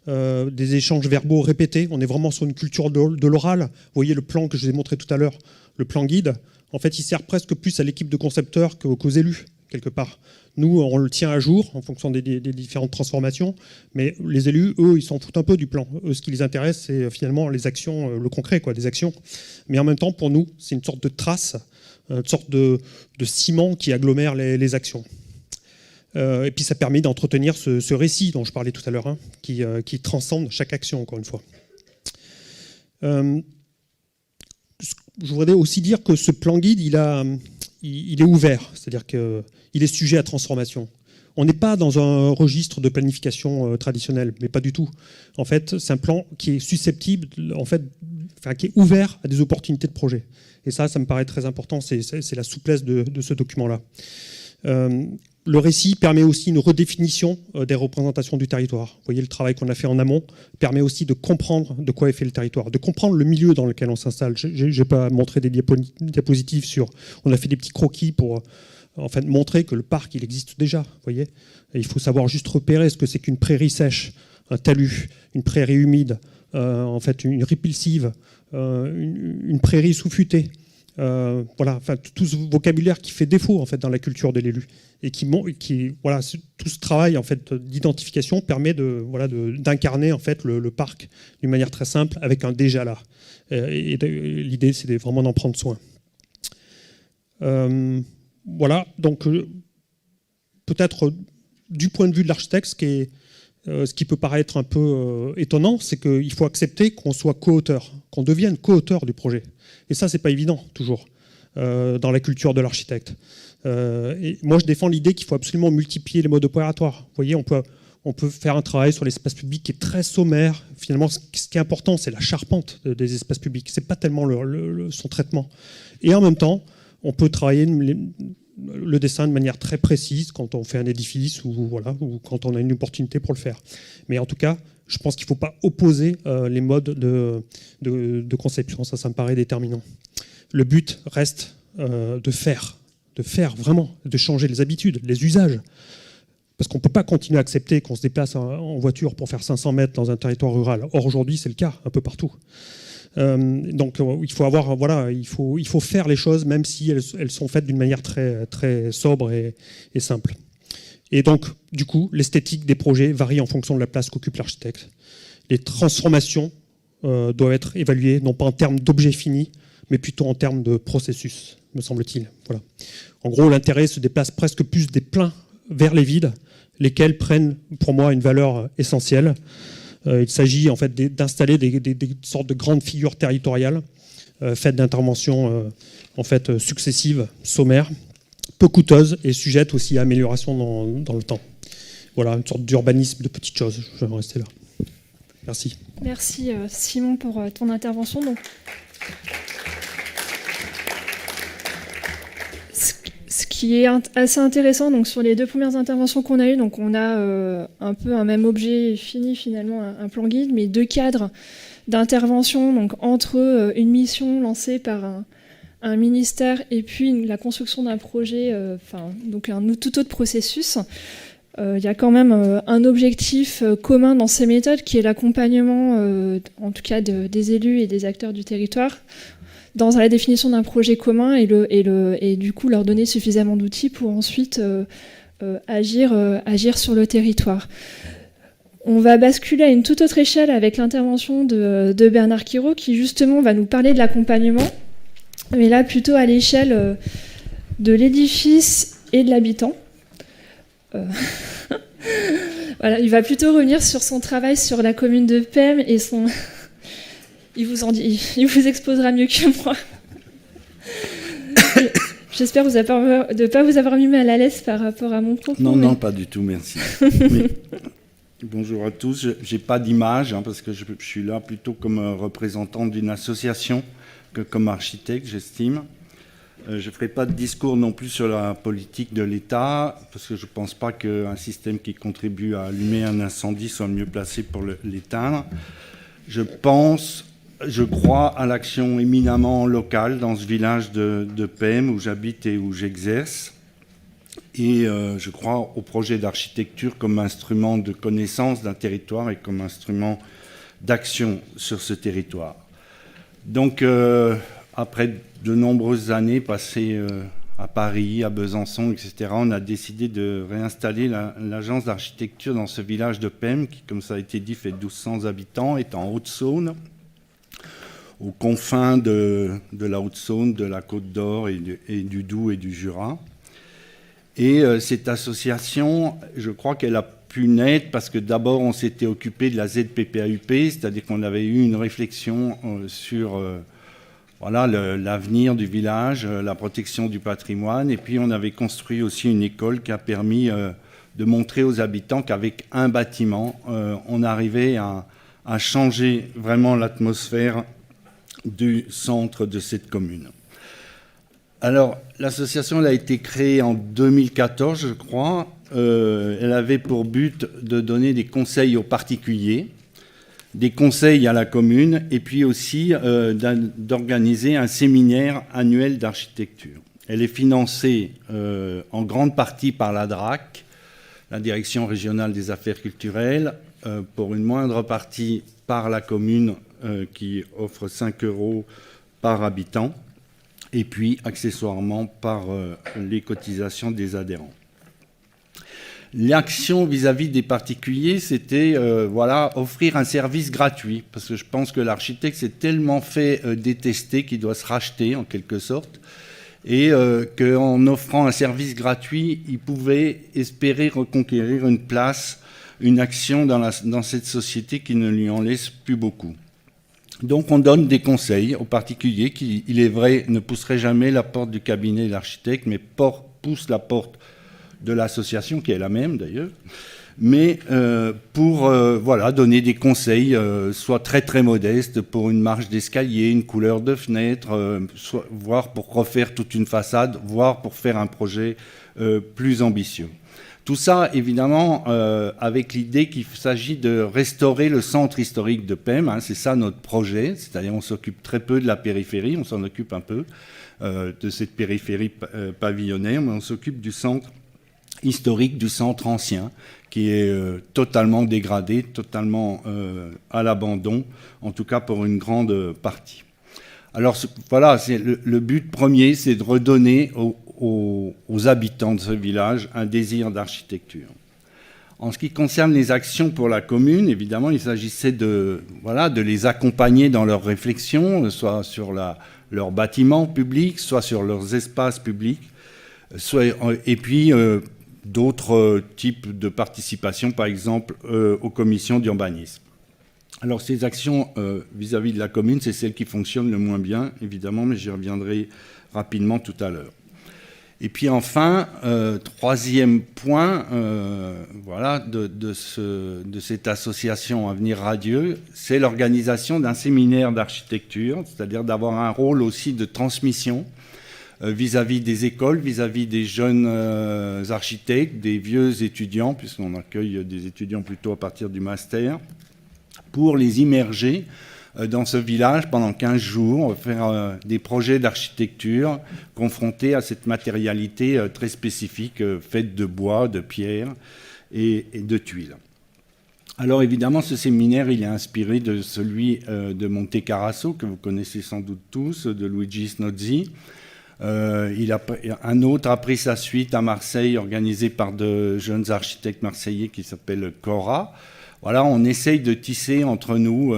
Speaker 4: des échanges verbaux répétés, on est vraiment sur une culture de l'oral. Vous voyez le plan que je vous ai montré tout à l'heure, le plan guide, en fait, il sert presque plus à l'équipe de concepteurs qu'aux élus, quelque part. Nous, on le tient à jour en fonction des différentes transformations, mais les élus, eux, ils s'en foutent un peu du plan. Eux, ce qui les intéresse, c'est finalement les actions, le concret, quoi, des actions. Mais en même temps, pour nous, c'est une sorte de trace, une sorte de ciment qui agglomère les actions. Et puis ça permet d'entretenir ce récit dont je parlais tout à l'heure, hein, qui transcende chaque action, encore une fois. Je voudrais aussi dire que ce plan guide, il est ouvert, c'est-à-dire qu'il est sujet à transformation. On n'est pas dans un registre de planification traditionnel, mais pas du tout. En fait, c'est un plan qui est susceptible, en fait, qui est ouvert à des opportunités de projet. Et ça me paraît très important, c'est la souplesse de ce document-là. Le récit permet aussi une redéfinition des représentations du territoire. Vous voyez, le travail qu'on a fait en amont permet aussi de comprendre de quoi est fait le territoire, de comprendre le milieu dans lequel on s'installe. Je n'ai pas montré des diapositives sur... On a fait des petits croquis pour en fait, montrer que le parc, il existe déjà. Vous voyez, et il faut savoir juste repérer ce que c'est qu'une prairie sèche, un talus, une prairie humide, en fait, une répulsive, une prairie sous-futée. Voilà, enfin, tout ce vocabulaire qui fait défaut en fait dans la culture de l'élu et voilà, tout ce travail en fait d'identification permet d'incarner en fait le parc d'une manière très simple avec un déjà là. Et l'idée c'est vraiment d'en prendre soin. Voilà, donc peut-être du point de vue de l'architecte, ce qui peut paraître un peu étonnant, c'est qu'il faut accepter qu'on soit co-auteur, qu'on devienne co-auteur du projet. Et ça, c'est pas évident, toujours, dans la culture de l'architecte. Et moi, je défends l'idée qu'il faut absolument multiplier les modes opératoires. Vous voyez, on peut faire un travail sur l'espace public qui est très sommaire. Finalement, ce qui est important, c'est la charpente des espaces publics. C'est pas tellement son traitement. Et en même temps, on peut travailler le dessin de manière très précise quand on fait un édifice ou quand on a une opportunité pour le faire. Mais en tout cas, je pense qu'il ne faut pas opposer les modes de conception. Ça me paraît déterminant. Le but reste de faire vraiment, de changer les habitudes, les usages. Parce qu'on ne peut pas continuer à accepter qu'on se déplace en voiture pour faire 500 mètres dans un territoire rural. Or, aujourd'hui, c'est le cas un peu partout. Donc, il faut faire les choses, même si elles sont faites d'une manière très, très sobre et simple. Et donc, du coup, l'esthétique des projets varie en fonction de la place qu'occupe l'architecte. Les transformations doivent être évaluées, non pas en termes d'objets finis, mais plutôt en termes de processus, me semble-t-il. Voilà. En gros, l'intérêt se déplace presque plus des pleins vers les vides, lesquels prennent pour moi une valeur essentielle. Il s'agit en fait d'installer des sortes de grandes figures territoriales faites d'interventions en fait successives, sommaires, peu coûteuses et sujettes aussi à amélioration dans le temps. Voilà, une sorte d'urbanisme de petites choses. Je vais en rester là. Merci.
Speaker 1: Merci Simon pour ton intervention. Donc, ce qui est assez intéressant, donc sur les 2 premières interventions qu'on a eues, donc on a un peu un même objet fini finalement, un plan guide, mais 2 cadres d'intervention, donc entre une mission lancée par un ministère et puis la construction d'un projet, donc un tout autre processus. Il y a quand même un objectif commun dans ces méthodes qui est l'accompagnement, en tout cas des élus et des acteurs du territoire, dans la définition d'un projet commun et du coup leur donner suffisamment d'outils pour ensuite agir sur le territoire. On va basculer à une toute autre échelle avec l'intervention de Bernard Quiraud qui justement va nous parler de l'accompagnement, mais là plutôt à l'échelle de l'édifice et de l'habitant. Voilà, il va plutôt revenir sur son travail sur la commune de Pem et son... Il vous exposera mieux que moi. J'espère de ne pas vous avoir mis mal à l'aise par rapport à mon propos.
Speaker 5: Non, pas du tout, merci. Bonjour à tous. Je n'ai pas d'image parce que je suis là plutôt comme représentant d'une association que comme architecte, j'estime. Je ne ferai pas de discours non plus sur la politique de l'État, parce que je ne pense pas qu'un système qui contribue à allumer un incendie soit le mieux placé pour l'éteindre. Je crois à l'action éminemment locale dans ce village de Pem où j'habite et où j'exerce. Et je crois au projet d'architecture comme instrument de connaissance d'un territoire et comme instrument d'action sur ce territoire. Donc, après de nombreuses années passées à Paris, à Besançon, etc., on a décidé de réinstaller l'agence d'architecture dans ce village de Pem, qui, comme ça a été dit, fait 1200 habitants, est en Haute-Saône, aux confins de la Haute-Saône, de la Côte d'Or et du Doubs et du Jura. Et cette association, je crois qu'elle a pu naître parce que d'abord on s'était occupé de la ZPPAUP, c'est-à-dire qu'on avait eu une réflexion sur l'avenir du village, la protection du patrimoine, et puis on avait construit aussi une école qui a permis de montrer aux habitants qu'avec un bâtiment, on arrivait à changer vraiment l'atmosphère du centre de cette commune. Alors, l'association elle a été créée en 2014, je crois. Elle avait pour but de donner des conseils aux particuliers, des conseils à la commune, et puis aussi d'organiser un séminaire annuel d'architecture. Elle est financée en grande partie par la DRAC, la Direction régionale des affaires culturelles, pour une moindre partie par la commune qui offre 5 € par habitant, et puis accessoirement par les cotisations des adhérents. L'action vis-à-vis des particuliers, c'était offrir un service gratuit, parce que je pense que l'architecte s'est tellement fait détester qu'il doit se racheter en quelque sorte, et qu'en offrant un service gratuit, il pouvait espérer reconquérir une place, une action dans cette société qui ne lui en laisse plus beaucoup. Donc on donne des conseils aux particuliers qui, il est vrai, ne pousseraient jamais la porte du cabinet de l'architecte, mais poussent la porte de l'association, qui est la même d'ailleurs, mais pour donner des conseils, soit très très modestes, pour une marche d'escalier, une couleur de fenêtre, voire pour refaire toute une façade, voire pour faire un projet plus ambitieux. Tout ça, évidemment, avec l'idée qu'il s'agit de restaurer le centre historique de Pem. C'est ça notre projet, c'est-à-dire on s'occupe très peu de la périphérie, on s'en occupe un peu de cette périphérie pavillonnaire, mais on s'occupe du centre historique, du centre ancien, qui est totalement dégradé, totalement à l'abandon, en tout cas pour une grande partie. Alors voilà, le but premier, c'est de redonner aux habitants de ce village un désir d'architecture. En ce qui concerne les actions pour la commune, évidemment, il s'agissait de les accompagner dans leurs réflexions, soit sur leurs bâtiments publics, soit sur leurs espaces publics, et puis d'autres types de participation, par exemple aux commissions d'urbanisme. Alors ces actions vis-à-vis de la commune, c'est celles qui fonctionnent le moins bien, évidemment, mais j'y reviendrai rapidement tout à l'heure. Et puis enfin, troisième point de cette association Avenir Radieux, c'est l'organisation d'un séminaire d'architecture, c'est-à-dire d'avoir un rôle aussi de transmission vis-à-vis des écoles, vis-à-vis des jeunes architectes, des vieux étudiants, puisqu'on accueille des étudiants plutôt à partir du master, pour les immerger dans ce village pendant 15 jours, faire des projets d'architecture confrontés à cette matérialité très spécifique faite de bois, de pierre et de tuiles. Alors évidemment, ce séminaire, il est inspiré de celui de Monte Carasso, que vous connaissez sans doute tous, de Luigi Snozzi. Un autre a pris sa suite à Marseille, organisé par de jeunes architectes marseillais qui s'appellent Cora. Voilà, on essaye de tisser entre nous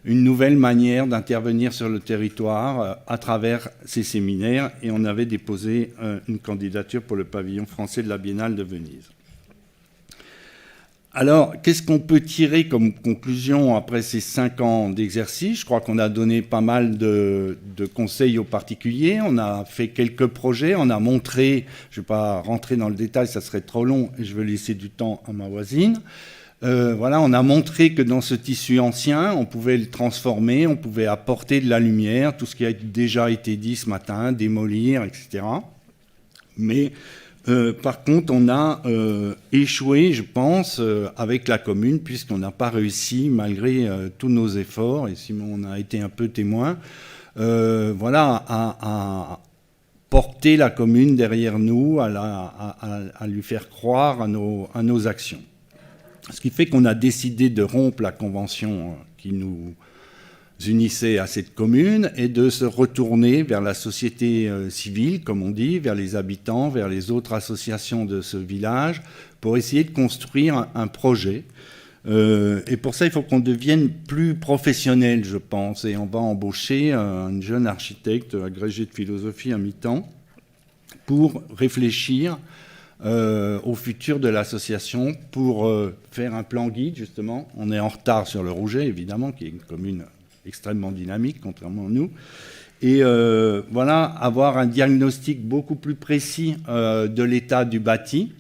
Speaker 5: une nouvelle manière d'intervenir sur le territoire à travers ces séminaires, et on avait déposé une candidature pour le pavillon français de la Biennale de Venise. Alors, qu'est-ce qu'on peut tirer comme conclusion après ces 5 ans d'exercice? Je crois qu'on a donné pas mal de conseils aux particuliers, on a fait quelques projets, on a montré, je ne vais pas rentrer dans le détail, ça serait trop long, et je vais laisser du temps à ma voisine. On a montré que dans ce tissu ancien, on pouvait le transformer, on pouvait apporter de la lumière, tout ce qui a déjà été dit ce matin, démolir, etc. Mais par contre, on a échoué, je pense, avec la commune, puisqu'on n'a pas réussi, malgré tous nos efforts, et Simon en a été un peu témoin, à porter la commune derrière nous, à lui faire croire à nos actions. Ce qui fait qu'on a décidé de rompre la convention qui nous unissait à cette commune et de se retourner vers la société civile, comme on dit, vers les habitants, vers les autres associations de ce village, pour essayer de construire un projet. Et pour ça, il faut qu'on devienne plus professionnel, je pense. Et on va embaucher un jeune architecte agrégé de philosophie à mi-temps pour réfléchir au futur de l'association, pour faire un plan guide, justement. On est en retard sur le Rouget, évidemment, qui est une commune extrêmement dynamique, contrairement à nous. Et avoir un diagnostic beaucoup plus précis de l'état du bâti,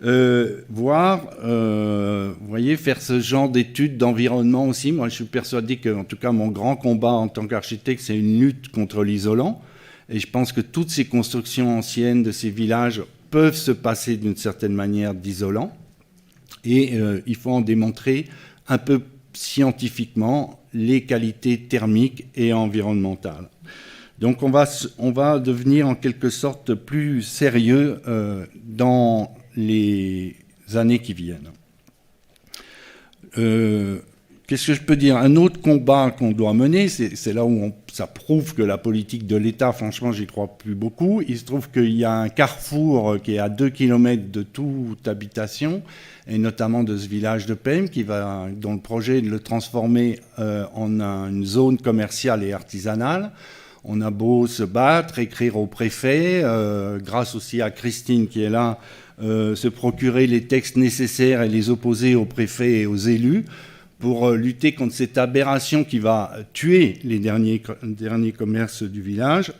Speaker 5: faire ce genre d'études d'environnement aussi. Moi, je suis persuadé que, en tout cas, mon grand combat en tant qu'architecte, c'est une lutte contre l'isolant. Et je pense que toutes ces constructions anciennes de ces villages peuvent se passer d'une certaine manière d'isolant, et il faut en démontrer un peu scientifiquement les qualités thermiques et environnementales. Donc on va devenir en quelque sorte plus sérieux dans les années qui viennent. Qu'est-ce que je peux dire? Un autre combat qu'on doit mener, c'est là où ça prouve que la politique de l'État, franchement, j'y crois plus beaucoup. Il se trouve qu'il y a un carrefour qui est à 2 km de toute habitation, et notamment de ce village de Pem, dont le projet est de le transformer en une zone commerciale et artisanale. On a beau se battre, écrire au préfet, grâce aussi à Christine qui est là, se procurer les textes nécessaires et les opposer au préfet et aux élus, pour lutter contre cette aberration qui va tuer les derniers commerces du village.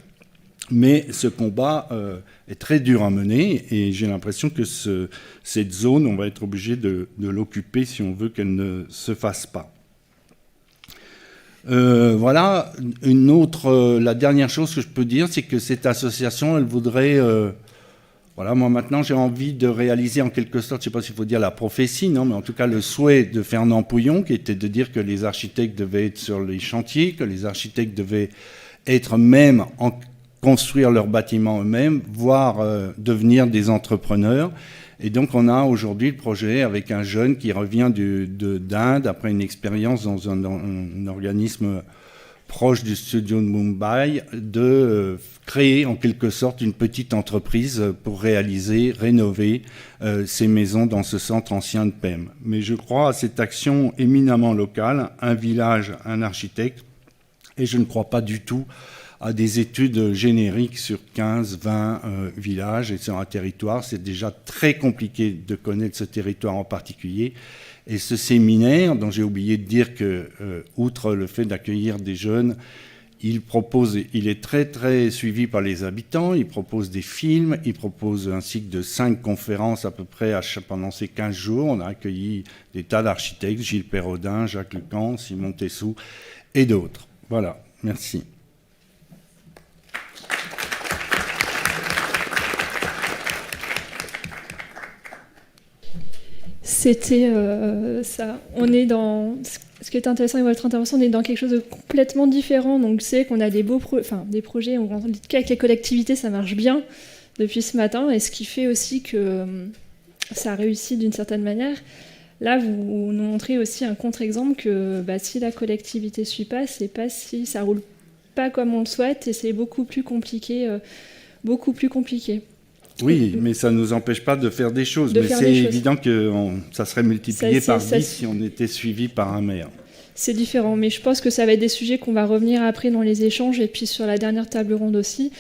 Speaker 5: Mais ce combat est très dur à mener, et j'ai l'impression que cette zone, on va être obligé de l'occuper si on veut qu'elle ne se fasse pas. La dernière chose que je peux dire, c'est que cette association, elle voudrait Voilà, moi maintenant j'ai envie de réaliser en quelque sorte, je ne sais pas s'il faut dire la prophétie, non, mais en tout cas le souhait de Fernand Pouillon, qui était de dire que les architectes devaient être sur les chantiers, que les architectes devaient être même construire leurs bâtiments eux-mêmes, voire devenir des entrepreneurs. Et donc on a aujourd'hui le projet avec un jeune qui revient d'Inde après une expérience dans un organisme proche du studio de Mumbai, de créer en quelque sorte une petite entreprise pour rénover ces maisons dans ce centre ancien de Pem. Mais je crois à cette action éminemment locale, un village, un architecte, et je ne crois pas du tout à des études génériques sur 15, 20 villages et sur un territoire. C'est déjà très compliqué de connaître ce territoire en particulier. Et ce séminaire, dont j'ai oublié de dire que, outre le fait d'accueillir des jeunes, il est très très suivi par les habitants, il propose des films, il propose un cycle de 5 conférences à peu près pendant ces 15 jours. On a accueilli des tas d'architectes, Gilles Perraudin, Jacques Lecan, Simon Tessou et d'autres. Voilà, merci.
Speaker 1: C'était ça. On est dans... Ce qui est intéressant avec votre intervention, on est dans quelque chose de complètement différent. Donc c'est qu'on a des des projets, en tout cas avec les collectivités, ça marche bien depuis ce matin. Et ce qui fait aussi que ça réussit d'une certaine manière. Là, vous nous montrez aussi un contre-exemple que si la collectivité ne suit pas, c'est pas si ça roule pas comme on le souhaite et c'est beaucoup plus compliqué.
Speaker 5: Oui, mais ça ne nous empêche pas de faire des choses. Mais c'est évident que ça serait multiplié par 10 si on était suivi par un maire.
Speaker 1: C'est différent, mais je pense que ça va être des sujets qu'on va revenir après dans les échanges et puis sur la dernière table ronde aussi.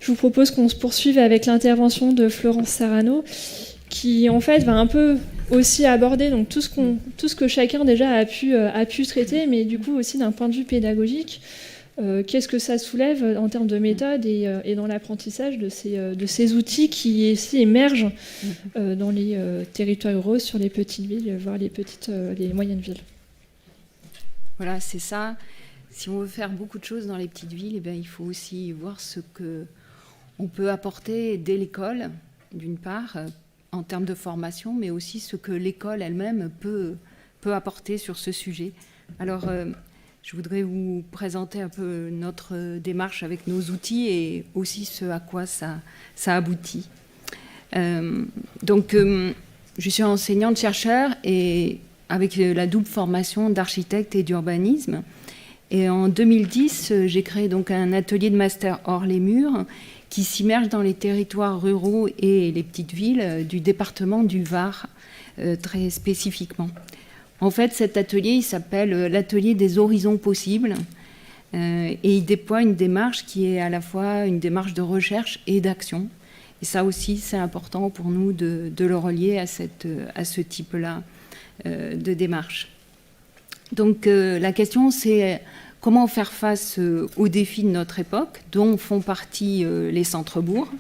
Speaker 1: Je vous propose qu'on se poursuive avec l'intervention de Florence Sarano, qui en fait va un peu aussi aborder donc, tout ce que chacun déjà a pu traiter, mais du coup aussi d'un point de vue pédagogique. Qu'est-ce que ça soulève en termes de méthode et dans l'apprentissage de ces outils qui ici émergent dans les territoires ruraux, sur les petites villes, voire les moyennes villes.
Speaker 6: Voilà, c'est ça. Si on veut faire beaucoup de choses dans les petites villes, il faut aussi voir ce qu'on peut apporter dès l'école, d'une part, en termes de formation, mais aussi ce que l'école elle-même peut apporter sur ce sujet. Alors, je voudrais vous présenter un peu notre démarche avec nos outils et aussi ce à quoi ça aboutit. Donc, je suis enseignante-chercheur et avec la double formation d'architecte et d'urbanisme. Et en 2010, j'ai créé donc un atelier de master hors les murs qui s'immerge dans les territoires ruraux et les petites villes du département du Var, très spécifiquement. En fait, cet atelier, il s'appelle l'atelier des horizons possibles et il déploie une démarche qui est à la fois une démarche de recherche et d'action. Et ça aussi, c'est important pour nous de le relier à ce type-là de démarche. Donc, la question, c'est comment faire face aux défis de notre époque, dont font partie les centres-bourgs.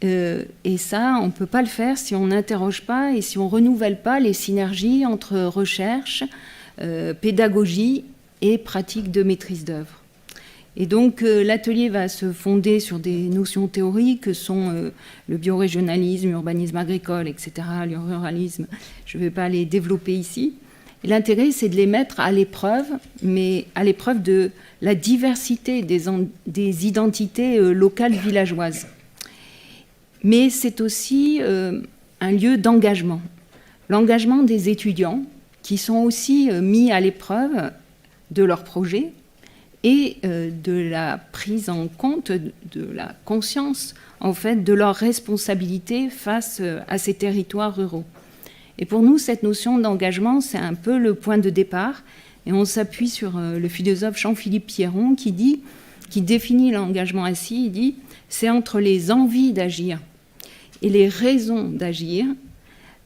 Speaker 6: Et ça, on ne peut pas le faire si on n'interroge pas et si on ne renouvelle pas les synergies entre recherche, pédagogie et pratique de maîtrise d'œuvre. Et donc, l'atelier va se fonder sur des notions théoriques que sont le biorégionalisme, l'urbanisme agricole, etc., le ruralisme. Je ne vais pas les développer ici. Et l'intérêt, c'est de les mettre à l'épreuve, mais à l'épreuve de la diversité des identités locales villageoises. Mais c'est aussi un lieu d'engagement. L'engagement des étudiants qui sont aussi mis à l'épreuve de leur projet et de la prise en compte, de la conscience, en fait, de leurs responsabilités face à ces territoires ruraux. Et pour nous, cette notion d'engagement, c'est un peu le point de départ. Et on s'appuie sur le philosophe Jean-Philippe Pierron qui définit l'engagement ainsi, il dit « c'est entre les envies d'agir et les raisons d'agir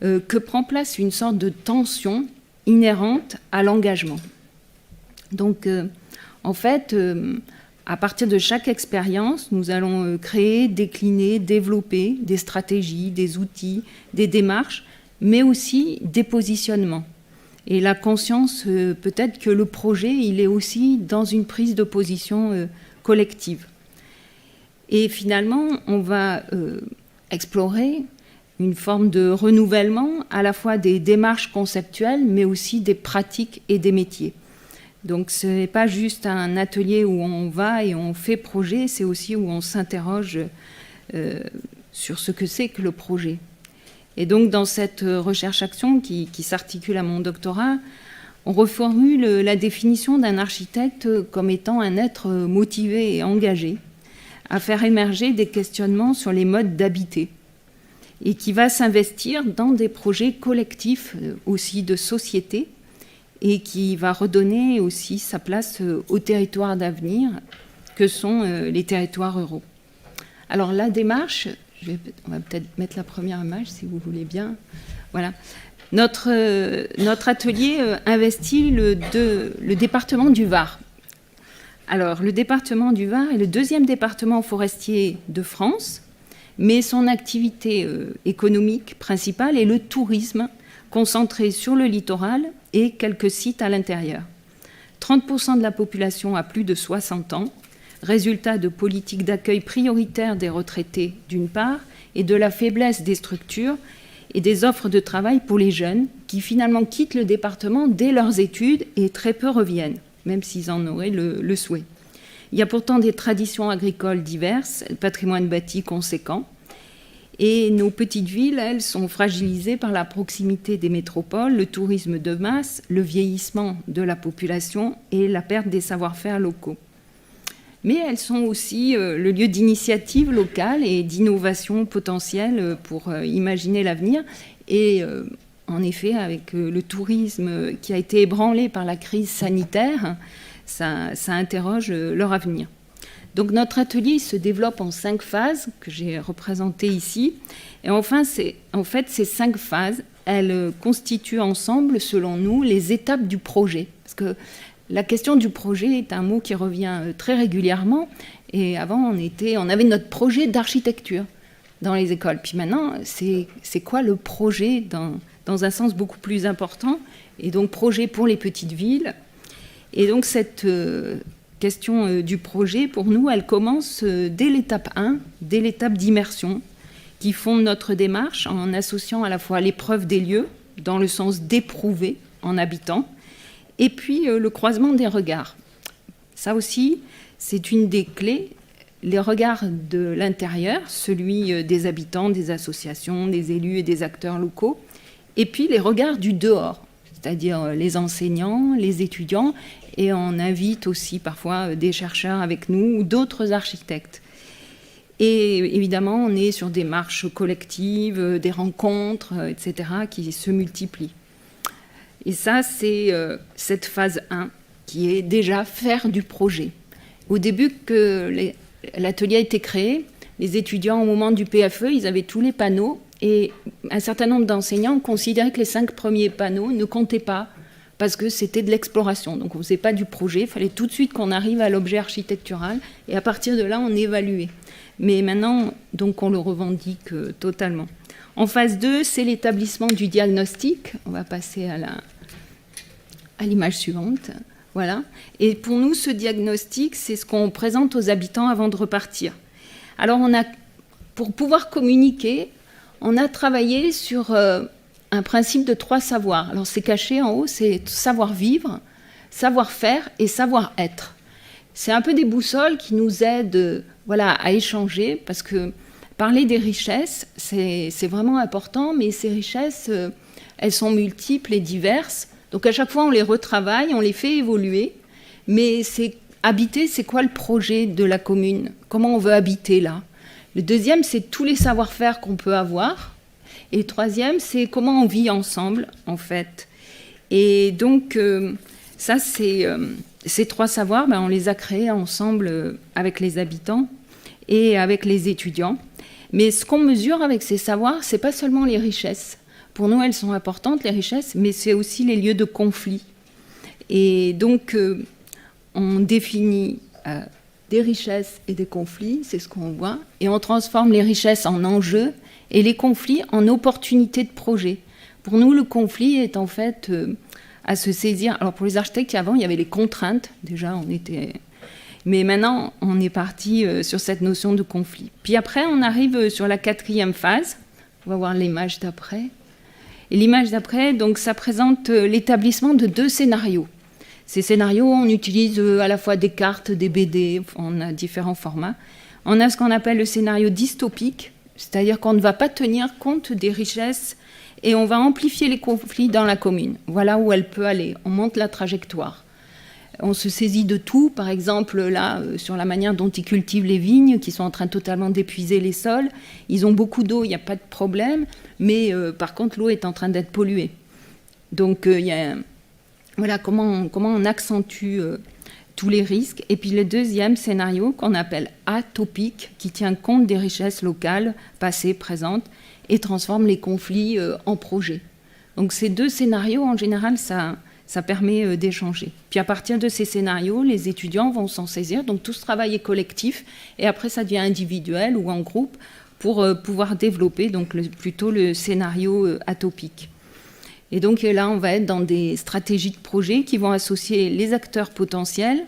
Speaker 6: que prend place une sorte de tension inhérente à l'engagement. » Donc, en fait, à partir de chaque expérience, nous allons créer, décliner, développer des stratégies, des outils, des démarches, mais aussi des positionnements. Et la conscience, peut-être que le projet, il est aussi dans une prise de position collective. Et finalement, on va explorer une forme de renouvellement à la fois des démarches conceptuelles, mais aussi des pratiques et des métiers. Donc ce n'est pas juste un atelier où on va et on fait projet, c'est aussi où on s'interroge sur ce que c'est que le projet. Et donc dans cette recherche-action qui s'articule à mon doctorat, on reformule la définition d'un architecte comme étant un être motivé et engagé à faire émerger des questionnements sur les modes d'habiter et qui va s'investir dans des projets collectifs aussi de société et qui va redonner aussi sa place aux territoires d'avenir que sont les territoires ruraux. Alors la démarche, on va peut-être mettre la première image si vous voulez bien. Voilà. Notre atelier investit le département du Var. Alors le département du Var est le deuxième département forestier de France, mais son activité économique principale est le tourisme, concentré sur le littoral et quelques sites à l'intérieur. 30% de la population a plus de 60 ans, résultat de politiques d'accueil prioritaires des retraités d'une part, et de la faiblesse des structures et des offres de travail pour les jeunes qui finalement quittent le département dès leurs études et très peu reviennent, même s'ils en auraient le souhait. Il y a pourtant des traditions agricoles diverses, le patrimoine bâti conséquent, et nos petites villes, elles, sont fragilisées par la proximité des métropoles, le tourisme de masse, le vieillissement de la population et la perte des savoir-faire locaux. Mais elles sont aussi le lieu d'initiative locale et d'innovation potentielle pour imaginer l'avenir. Et en effet, avec le tourisme qui a été ébranlé par la crise sanitaire, ça interroge leur avenir. Donc notre atelier se développe en 5 phases que j'ai représentées ici. Et enfin, en fait, ces 5 phases, elles constituent ensemble, selon nous, les étapes du projet. Parce que la question du projet est un mot qui revient très régulièrement. Et avant, on avait notre projet d'architecture dans les écoles. Puis maintenant, c'est quoi le projet dans un sens beaucoup plus important? Et donc, projet pour les petites villes. Et donc, cette question du projet, pour nous, elle commence dès l'étape 1, dès l'étape d'immersion, qui fonde notre démarche en associant à la fois l'épreuve des lieux, dans le sens d'éprouver en habitant, et puis le croisement des regards. Ça aussi, c'est une des clés, les regards de l'intérieur, celui des habitants, des associations, des élus et des acteurs locaux, et puis les regards du dehors, c'est-à-dire les enseignants, les étudiants, et on invite aussi parfois des chercheurs avec nous ou d'autres architectes. Et évidemment, on est sur des marches collectives, des rencontres, etc., qui se multiplient. Et ça, c'est cette phase 1, qui est déjà faire du projet. Au début que l'atelier a été créé, les étudiants, au moment du PFE, ils avaient tous les panneaux, et un certain nombre d'enseignants considéraient que les 5 premiers panneaux ne comptaient pas, parce que c'était de l'exploration. Donc on ne faisait pas du projet, il fallait tout de suite qu'on arrive à l'objet architectural, et à partir de là, on évaluait. Mais maintenant, donc, on le revendique totalement. En phase 2, c'est l'établissement du diagnostic. On va passer à l'image suivante. Voilà. Et pour nous, ce diagnostic, c'est ce qu'on présente aux habitants avant de repartir. Alors, pour pouvoir communiquer, on a travaillé sur un principe de 3 savoirs. Alors, c'est caché en haut, c'est savoir-vivre, savoir-faire et savoir-être. C'est un peu des boussoles qui nous aident à échanger, parce que parler des richesses, c'est vraiment important, mais ces richesses, elles sont multiples et diverses. Donc à chaque fois, on les retravaille, on les fait évoluer. Mais habiter, c'est quoi le projet de la commune? Comment on veut habiter là? Le deuxième, c'est tous les savoir-faire qu'on peut avoir. Et le troisième, c'est comment on vit ensemble, en fait. Et donc, ça, ces 3 savoirs, on les a créés ensemble avec les habitants et avec les étudiants. Mais ce qu'on mesure avec ces savoirs, c'est pas seulement les richesses. Pour nous, elles sont importantes, les richesses, mais c'est aussi les lieux de conflit. Et donc, on définit des richesses et des conflits, c'est ce qu'on voit, et on transforme les richesses en enjeux et les conflits en opportunités de projet. Pour nous, le conflit est en fait à se saisir. Alors pour les architectes, avant, il y avait les contraintes. Déjà, Mais maintenant, on est parti sur cette notion de conflit. Puis après, on arrive sur la 4e phase. On va voir l'image d'après. Et l'image d'après, donc, ça présente l'établissement de 2 scénarios. Ces scénarios, on utilise à la fois des cartes, des BD, on a différents formats. On a ce qu'on appelle le scénario dystopique, c'est-à-dire qu'on ne va pas tenir compte des richesses et on va amplifier les conflits dans la commune. Voilà où elle peut aller. On monte la trajectoire. On se saisit de tout, par exemple, là, sur la manière dont ils cultivent les vignes, qui sont en train totalement d'épuiser les sols. Ils ont beaucoup d'eau, il n'y a pas de problème, mais par contre, l'eau est en train d'être polluée. Donc, il y a... Voilà comment on accentue tous les risques. Et puis le 2e scénario qu'on appelle atopique, qui tient compte des richesses locales, passées, présentes, et transforme les conflits en projets. Donc ces 2 scénarios, en général, ça permet d'échanger. Puis à partir de ces scénarios, les étudiants vont s'en saisir. Donc tout ce travail est collectif, et après ça devient individuel ou en groupe pour pouvoir développer donc plutôt le scénario atopique. Et donc là, on va être dans des stratégies de projet qui vont associer les acteurs potentiels,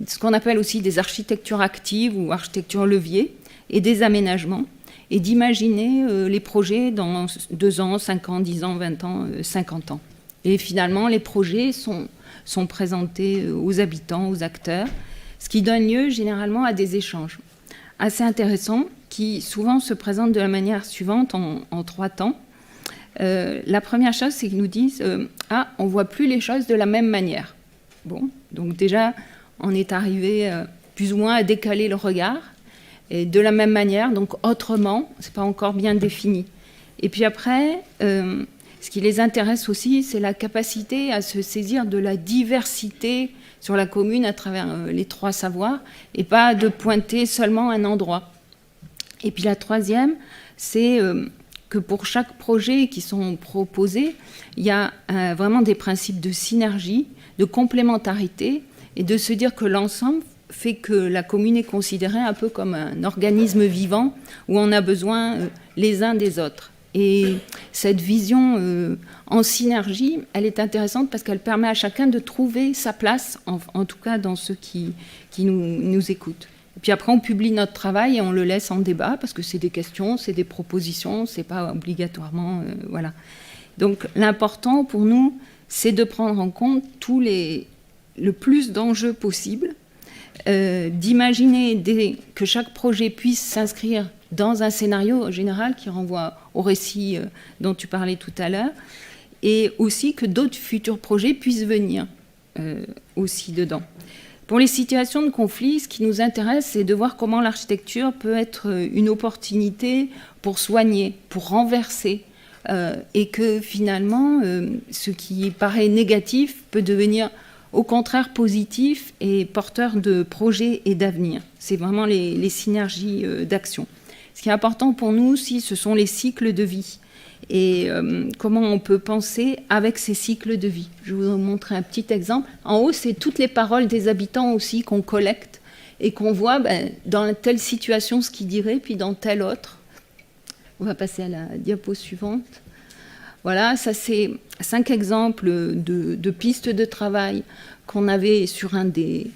Speaker 6: ce qu'on appelle aussi des architectures actives ou architectures leviers, et des aménagements, et d'imaginer les projets dans 2 ans, 5 ans, 10 ans, 20 ans, 50 ans. Et finalement, les projets sont présentés aux habitants, aux acteurs, ce qui donne lieu généralement à des échanges assez intéressants qui souvent se présentent de la manière suivante en 3 temps. La première chose, c'est qu'ils nous disent on ne voit plus les choses de la même manière. Bon, donc déjà, on est arrivé plus ou moins à décaler le regard, et de la même manière, donc autrement, ce n'est pas encore bien défini. Et puis après, ce qui les intéresse aussi, c'est la capacité à se saisir de la diversité sur la commune à travers les 3 savoirs, et pas de pointer seulement un endroit. Et puis la 3e, c'est... que pour chaque projet qui sont proposés, il y a vraiment des principes de synergie, de complémentarité, et de se dire que l'ensemble fait que la commune est considérée un peu comme un organisme vivant où on a besoin les uns des autres. Et cette vision en synergie, elle est intéressante parce qu'elle permet à chacun de trouver sa place, en tout cas dans ceux qui nous écoutent. Et puis après, on publie notre travail et on le laisse en débat parce que c'est des questions, c'est des propositions, c'est pas obligatoirement... voilà. Donc l'important pour nous, c'est de prendre en compte le plus d'enjeux possibles, d'imaginer que chaque projet puisse s'inscrire dans un scénario général qui renvoie au récit dont tu parlais tout à l'heure, et aussi que d'autres futurs projets puissent venir aussi dedans. Pour les situations de conflit, ce qui nous intéresse, c'est de voir comment l'architecture peut être une opportunité pour soigner, pour renverser, et que finalement, ce qui paraît négatif peut devenir au contraire positif et porteur de projets et d'avenir. C'est vraiment les synergies d'action. Ce qui est important pour nous aussi, ce sont les cycles de vie et comment on peut penser avec ces cycles de vie. Je vais vous montrer un petit exemple. En haut, c'est toutes les paroles des habitants aussi qu'on collecte et qu'on voit dans telle situation ce qu'ils diraient, puis dans telle autre. On va passer à la diapo suivante. Voilà, ça c'est 5 exemples de pistes de travail qu'on avait sur un des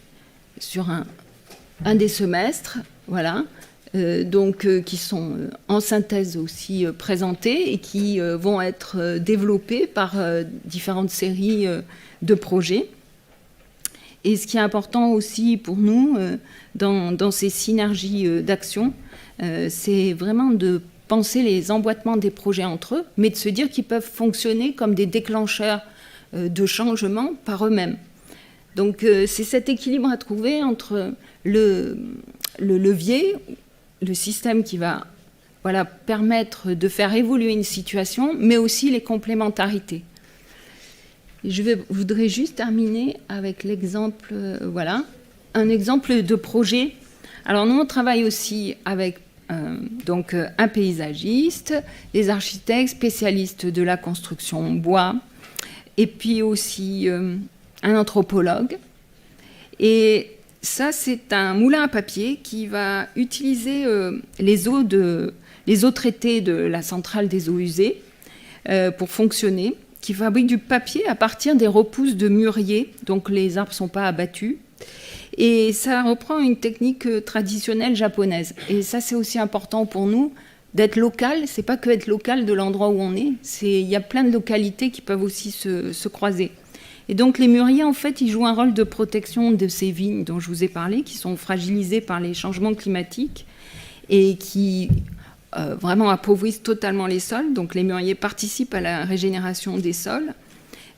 Speaker 6: semestres, voilà. Qui sont en synthèse aussi présentés et qui vont être développés par différentes séries de projets. Et ce qui est important aussi pour nous dans ces synergies d'action, c'est vraiment de penser les emboîtements des projets entre eux, mais de se dire qu'ils peuvent fonctionner comme des déclencheurs de changement par eux-mêmes. Donc c'est cet équilibre à trouver entre le levier, le système qui va permettre de faire évoluer une situation, mais aussi les complémentarités. Et je voudrais juste terminer avec l'exemple, un exemple de projet. Alors nous, on travaille aussi avec un paysagiste, des architectes spécialistes de la construction bois, et puis aussi un anthropologue. Et ça, c'est un moulin à papier qui va utiliser les eaux traitées de la centrale des eaux usées pour fonctionner, qui fabrique du papier à partir des repousses de mûriers, donc les arbres ne sont pas abattus. Et ça reprend une technique traditionnelle japonaise. Et ça, c'est aussi important pour nous d'être local. C'est pas que être local de l'endroit où on est. Il y a plein de localités qui peuvent aussi se croiser. Et donc les mûriers, en fait, ils jouent un rôle de protection de ces vignes dont je vous ai parlé, qui sont fragilisées par les changements climatiques et qui vraiment appauvrissent totalement les sols. Donc les mûriers participent à la régénération des sols.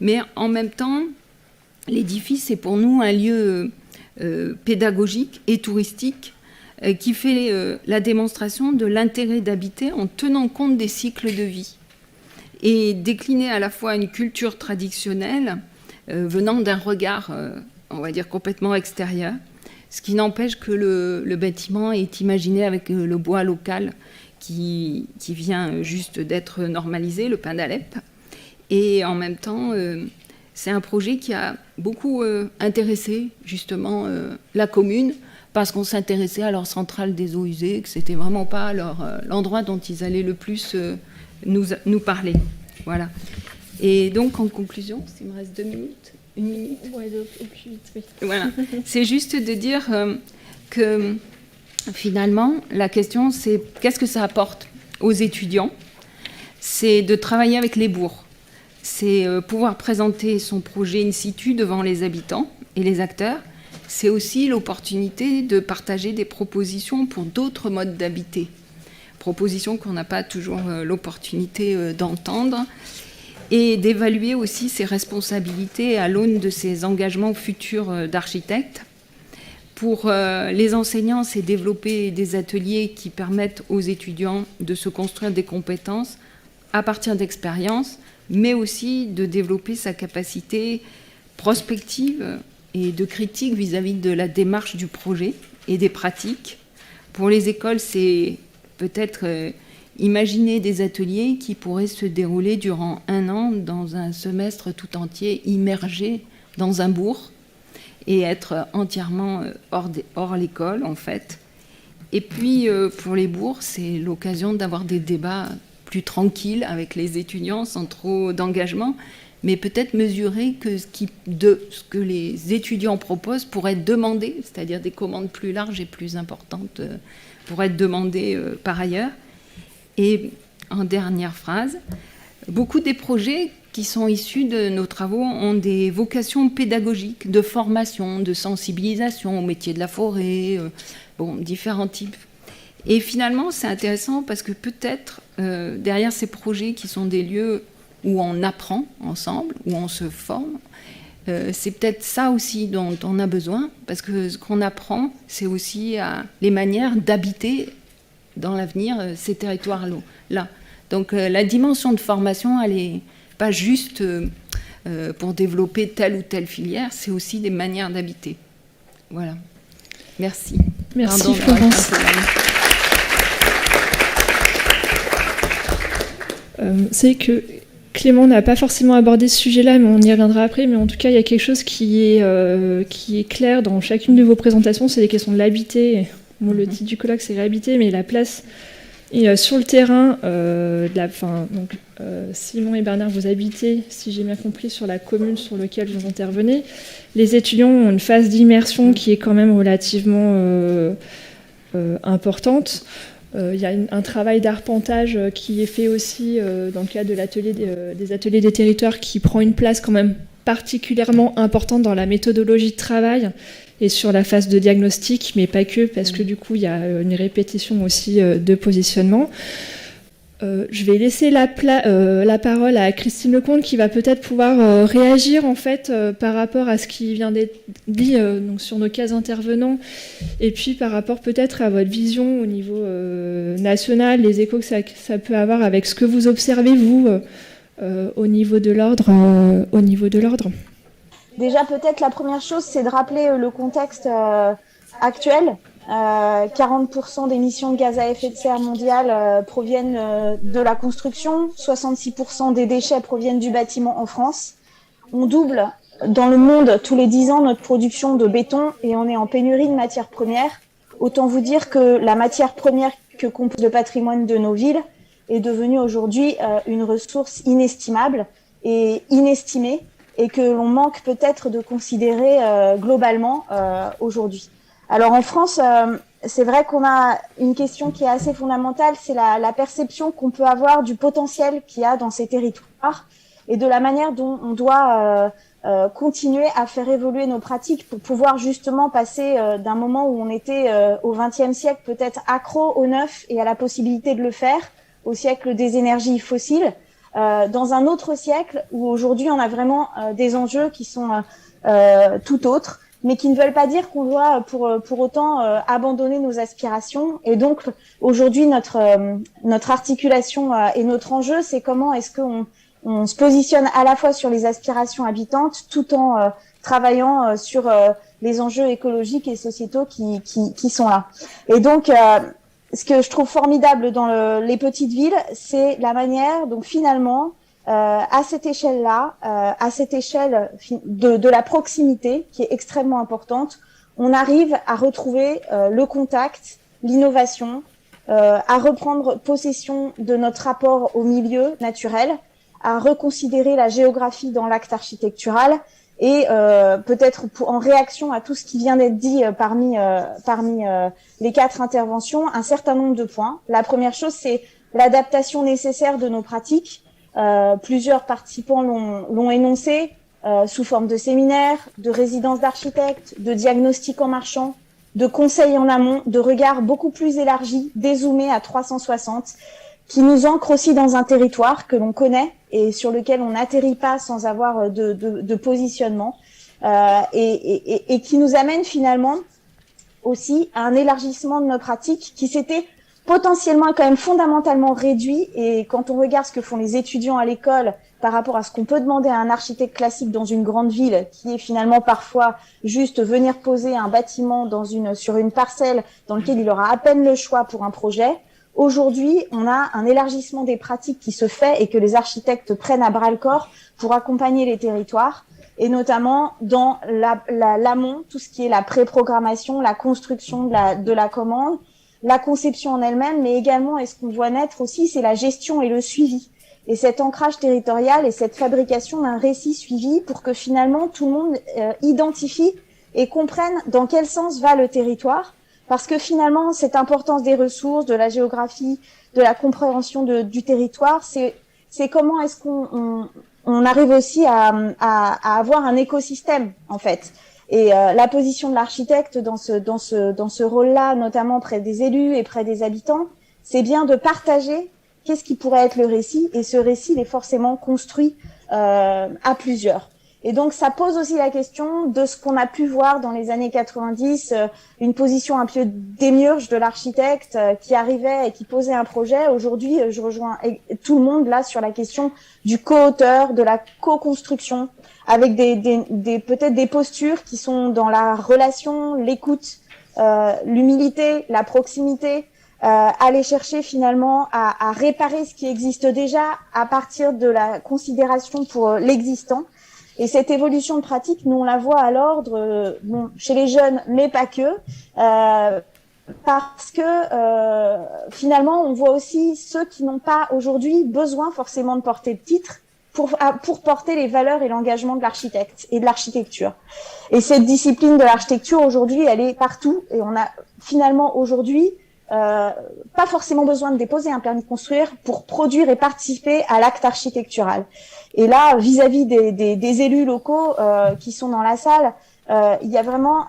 Speaker 6: Mais en même temps, l'édifice est pour nous un lieu pédagogique et touristique qui fait la démonstration de l'intérêt d'habiter en tenant compte des cycles de vie et décliner à la fois une culture traditionnelle venant d'un regard, on va dire, complètement extérieur, ce qui n'empêche que le bâtiment est imaginé avec le bois local qui vient juste d'être normalisé, le pin d'Alep. Et en même temps, c'est un projet qui a beaucoup intéressé justement la commune, parce qu'on s'intéressait à leur centrale des eaux usées, que c'était vraiment pas l'endroit dont ils allaient le plus nous parler. Voilà. Et donc, en conclusion, s'il me reste 2 minutes, 1 minute.
Speaker 1: Ouais, au plus vite, oui.
Speaker 6: Voilà. C'est juste de dire que finalement, la question, c'est qu'est-ce que ça apporte aux étudiants? C'est de travailler avec les bourgs. C'est pouvoir présenter son projet in situ devant les habitants et les acteurs. C'est aussi l'opportunité de partager des propositions pour d'autres modes d'habiter. Propositions qu'on n'a pas toujours l'opportunité d'entendre. Et d'évaluer aussi ses responsabilités à l'aune de ses engagements futurs d'architecte. Pour les enseignants, c'est développer des ateliers qui permettent aux étudiants de se construire des compétences à partir d'expériences, mais aussi de développer sa capacité prospective et de critique vis-à-vis de la démarche du projet et des pratiques. Pour les écoles, c'est peut-être imaginer des ateliers qui pourraient se dérouler durant 1 an dans un semestre tout entier, immergé dans un bourg et être entièrement hors l'école, en fait. Et puis, pour les bourgs, c'est l'occasion d'avoir des débats plus tranquilles avec les étudiants, sans trop d'engagement, mais peut-être mesurer que ce que les étudiants proposent pourrait être demandé, c'est-à-dire des commandes plus larges et plus importantes pourraient être demandées par ailleurs. Et en dernière phrase, beaucoup des projets qui sont issus de nos travaux ont des vocations pédagogiques, de formation, de sensibilisation au métier de la forêt, différents types. Et finalement, c'est intéressant parce que peut-être derrière ces projets qui sont des lieux où on apprend ensemble, où on se forme, c'est peut-être ça aussi dont on a besoin, parce que ce qu'on apprend, c'est aussi les manières d'habiter dans l'avenir ces territoires-là. Donc la dimension de formation, elle n'est pas juste pour développer telle ou telle filière, c'est aussi des manières d'habiter. Voilà. Merci.
Speaker 1: Merci
Speaker 6: Pardon,
Speaker 1: Florence. C'est que Clément n'a pas forcément abordé ce sujet-là, mais on y reviendra après. Mais en tout cas, il y a quelque chose qui est clair dans chacune de vos présentations, c'est les questions de l'habiter. Bon, le titre du colloque, c'est réhabiter, mais la place et sur le terrain, Simon et Bernard, vous habitez, si j'ai bien compris, sur la commune sur laquelle vous intervenez. Les étudiants ont une phase d'immersion qui est quand même relativement importante. Il y a un travail d'arpentage qui est fait aussi dans le cadre de l'atelier des ateliers des territoires qui prend une place quand même particulièrement importante dans la méthodologie de travail et sur la phase de diagnostic, mais pas que, parce que du coup, il y a une répétition aussi de positionnement. Je vais laisser la parole à Christine Lecomte qui va peut-être pouvoir réagir en fait par rapport à ce qui vient d'être dit donc sur nos cas intervenants et puis par rapport peut-être à votre vision au niveau national, les échos que ça peut avoir avec ce que vous observez vous au niveau de l'ordre.
Speaker 2: Déjà, peut-être la première chose, c'est de rappeler le contexte actuel. 40% d'émissions de gaz à effet de serre mondiales proviennent de la construction, 66% des déchets proviennent du bâtiment en France. On double dans le monde tous les 10 ans notre production de béton et on est en pénurie de matières premières. Autant vous dire que la matière première que compose le patrimoine de nos villes est devenue aujourd'hui une ressource inestimable et inestimée et que l'on manque peut-être de considérer globalement aujourd'hui. Alors en France, c'est vrai qu'on a une question qui est assez fondamentale, c'est la perception qu'on peut avoir du potentiel qu'il y a dans ces territoires et de la manière dont on doit continuer à faire évoluer nos pratiques pour pouvoir justement passer d'un moment où on était au XXe siècle peut-être accro au neuf et à la possibilité de le faire, au siècle des énergies fossiles, dans un autre siècle où aujourd'hui on a vraiment des enjeux qui sont tout autres, mais qui ne veulent pas dire qu'on doit pour autant abandonner nos aspirations. Et donc aujourd'hui notre articulation et notre enjeu, c'est comment est-ce qu'on se positionne à la fois sur les aspirations habitantes tout en travaillant sur les enjeux écologiques et sociétaux qui sont là. Et donc ce que je trouve formidable dans les petites villes, c'est la manière donc finalement à cette échelle-là, à cette échelle de la proximité qui est extrêmement importante, on arrive à retrouver le contact, l'innovation, à reprendre possession de notre rapport au milieu naturel, à reconsidérer la géographie dans l'acte architectural et peut-être en réaction à tout ce qui vient d'être dit parmi les 4 interventions, un certain nombre de points. La première chose, c'est l'adaptation nécessaire de nos pratiques. Plusieurs participants l'ont énoncé sous forme de séminaires, de résidences d'architectes, de diagnostics en marchant, de conseils en amont, de regards beaucoup plus élargis, dézoomés à 360, qui nous ancrent aussi dans un territoire que l'on connaît et sur lequel on n'atterrit pas sans avoir de positionnement, et qui nous amène finalement aussi à un élargissement de nos pratiques qui s'était potentiellement quand même fondamentalement réduit. Et quand on regarde ce que font les étudiants à l'école par rapport à ce qu'on peut demander à un architecte classique dans une grande ville, qui est finalement parfois juste venir poser un bâtiment sur une parcelle dans lequel il aura à peine le choix pour un projet, aujourd'hui, on a un élargissement des pratiques qui se fait et que les architectes prennent à bras le corps pour accompagner les territoires, et notamment dans l'amont, tout ce qui est la pré-programmation, la construction de la commande, la conception en elle-même, mais également, et ce qu'on voit naître aussi, c'est la gestion et le suivi. Et cet ancrage territorial et cette fabrication d'un récit suivi pour que finalement tout le monde identifie et comprenne dans quel sens va le territoire. Parce que finalement, cette importance des ressources, de la géographie, de la compréhension du territoire, c'est comment est-ce qu'on arrive aussi à avoir un écosystème, en fait. Et la position de l'architecte dans ce rôle-là, notamment près des élus et près des habitants, c'est bien de partager qu'est-ce qui pourrait être le récit. Et ce récit, il est forcément construit à plusieurs. Et donc, ça pose aussi la question de ce qu'on a pu voir dans les années 90, une position un peu démiurge de l'architecte qui arrivait et qui posait un projet. Aujourd'hui, je rejoins tout le monde là sur la question du co-auteur, de la co-construction, avec peut-être des postures qui sont dans la relation, l'écoute, l'humilité, la proximité, aller chercher finalement à réparer ce qui existe déjà à partir de la considération pour l'existant. Et cette évolution de pratique, nous on la voit à l'ordre, chez les jeunes, mais pas que, parce que finalement on voit aussi ceux qui n'ont pas aujourd'hui besoin forcément de porter de titre pour porter les valeurs et l'engagement de l'architecte et de l'architecture. Et cette discipline de l'architecture aujourd'hui, elle est partout, et on a finalement aujourd'hui pas forcément besoin de déposer un permis de construire pour produire et participer à l'acte architectural. Et là, vis-à-vis des élus locaux qui sont dans la salle, il y a vraiment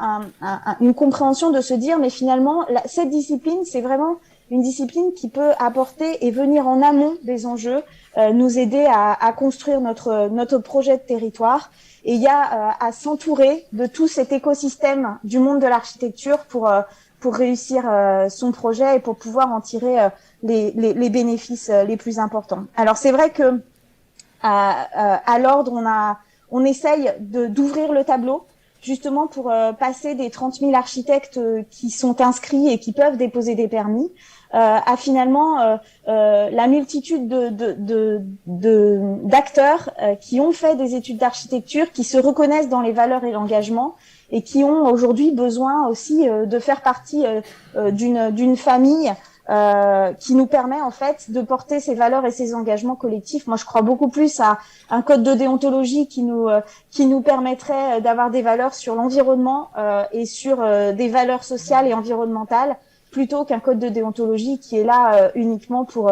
Speaker 2: une compréhension de se dire, mais finalement, cette discipline, c'est vraiment une discipline qui peut apporter et venir en amont des enjeux, nous aider à construire notre projet de territoire. Et il y a à s'entourer de tout cet écosystème du monde de l'architecture pour réussir son projet et pour pouvoir en tirer les bénéfices les plus importants. Alors c'est vrai que à l'ordre, on essaye d'ouvrir le tableau justement pour passer des 30 000 architectes qui sont inscrits et qui peuvent déposer des permis à finalement la multitude d'acteurs qui ont fait des études d'architecture, qui se reconnaissent dans les valeurs et l'engagement, et qui ont aujourd'hui besoin aussi de faire partie d'une famille qui nous permet en fait de porter ces valeurs et ces engagements collectifs. Moi, je crois beaucoup plus à un code de déontologie qui nous permettrait d'avoir des valeurs sur l'environnement et sur des valeurs sociales et environnementales, plutôt qu'un code de déontologie qui est là uniquement pour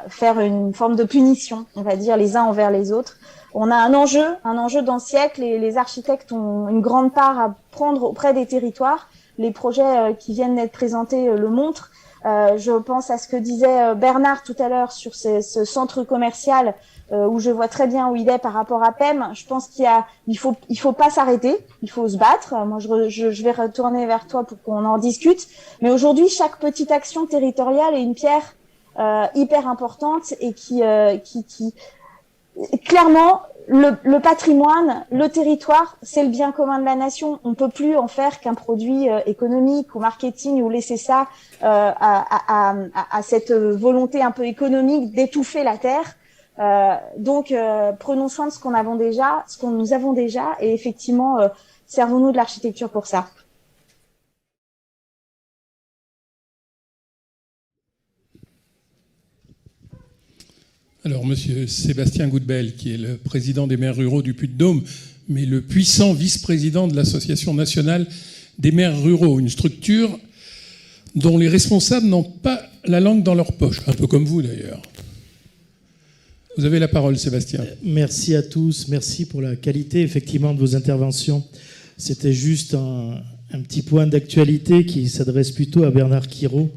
Speaker 2: faire une forme de punition, on va dire, les uns envers les autres. On a un enjeu dans le siècle, et les architectes ont une grande part à prendre auprès des territoires. Les projets qui viennent d'être présentés le montrent. Je pense à ce que disait Bernard tout à l'heure sur ce centre commercial où je vois très bien où il est par rapport à PEM. Je pense il faut pas s'arrêter, il faut se battre. Moi, je vais retourner vers toi pour qu'on en discute. Mais aujourd'hui, chaque petite action territoriale est une pierre hyper importante et qui clairement, le patrimoine, le territoire, c'est le bien commun de la nation. On peut plus en faire qu'un produit économique ou marketing, ou laisser ça à cette volonté un peu économique d'étouffer la terre. Donc, prenons soin de ce que nous avons déjà, et effectivement, servons-nous de l'architecture pour ça.
Speaker 7: Alors, monsieur Sébastien Goudbel, qui est le président des maires ruraux du Puy-de-Dôme, mais le puissant vice-président de l'Association nationale des maires ruraux, une structure dont les responsables n'ont pas la langue dans leur poche, un peu comme vous d'ailleurs. Vous avez la parole, Sébastien.
Speaker 8: Merci à tous, merci pour la qualité effectivement de vos interventions. C'était juste un petit point d'actualité qui s'adresse plutôt à Bernard Quirault.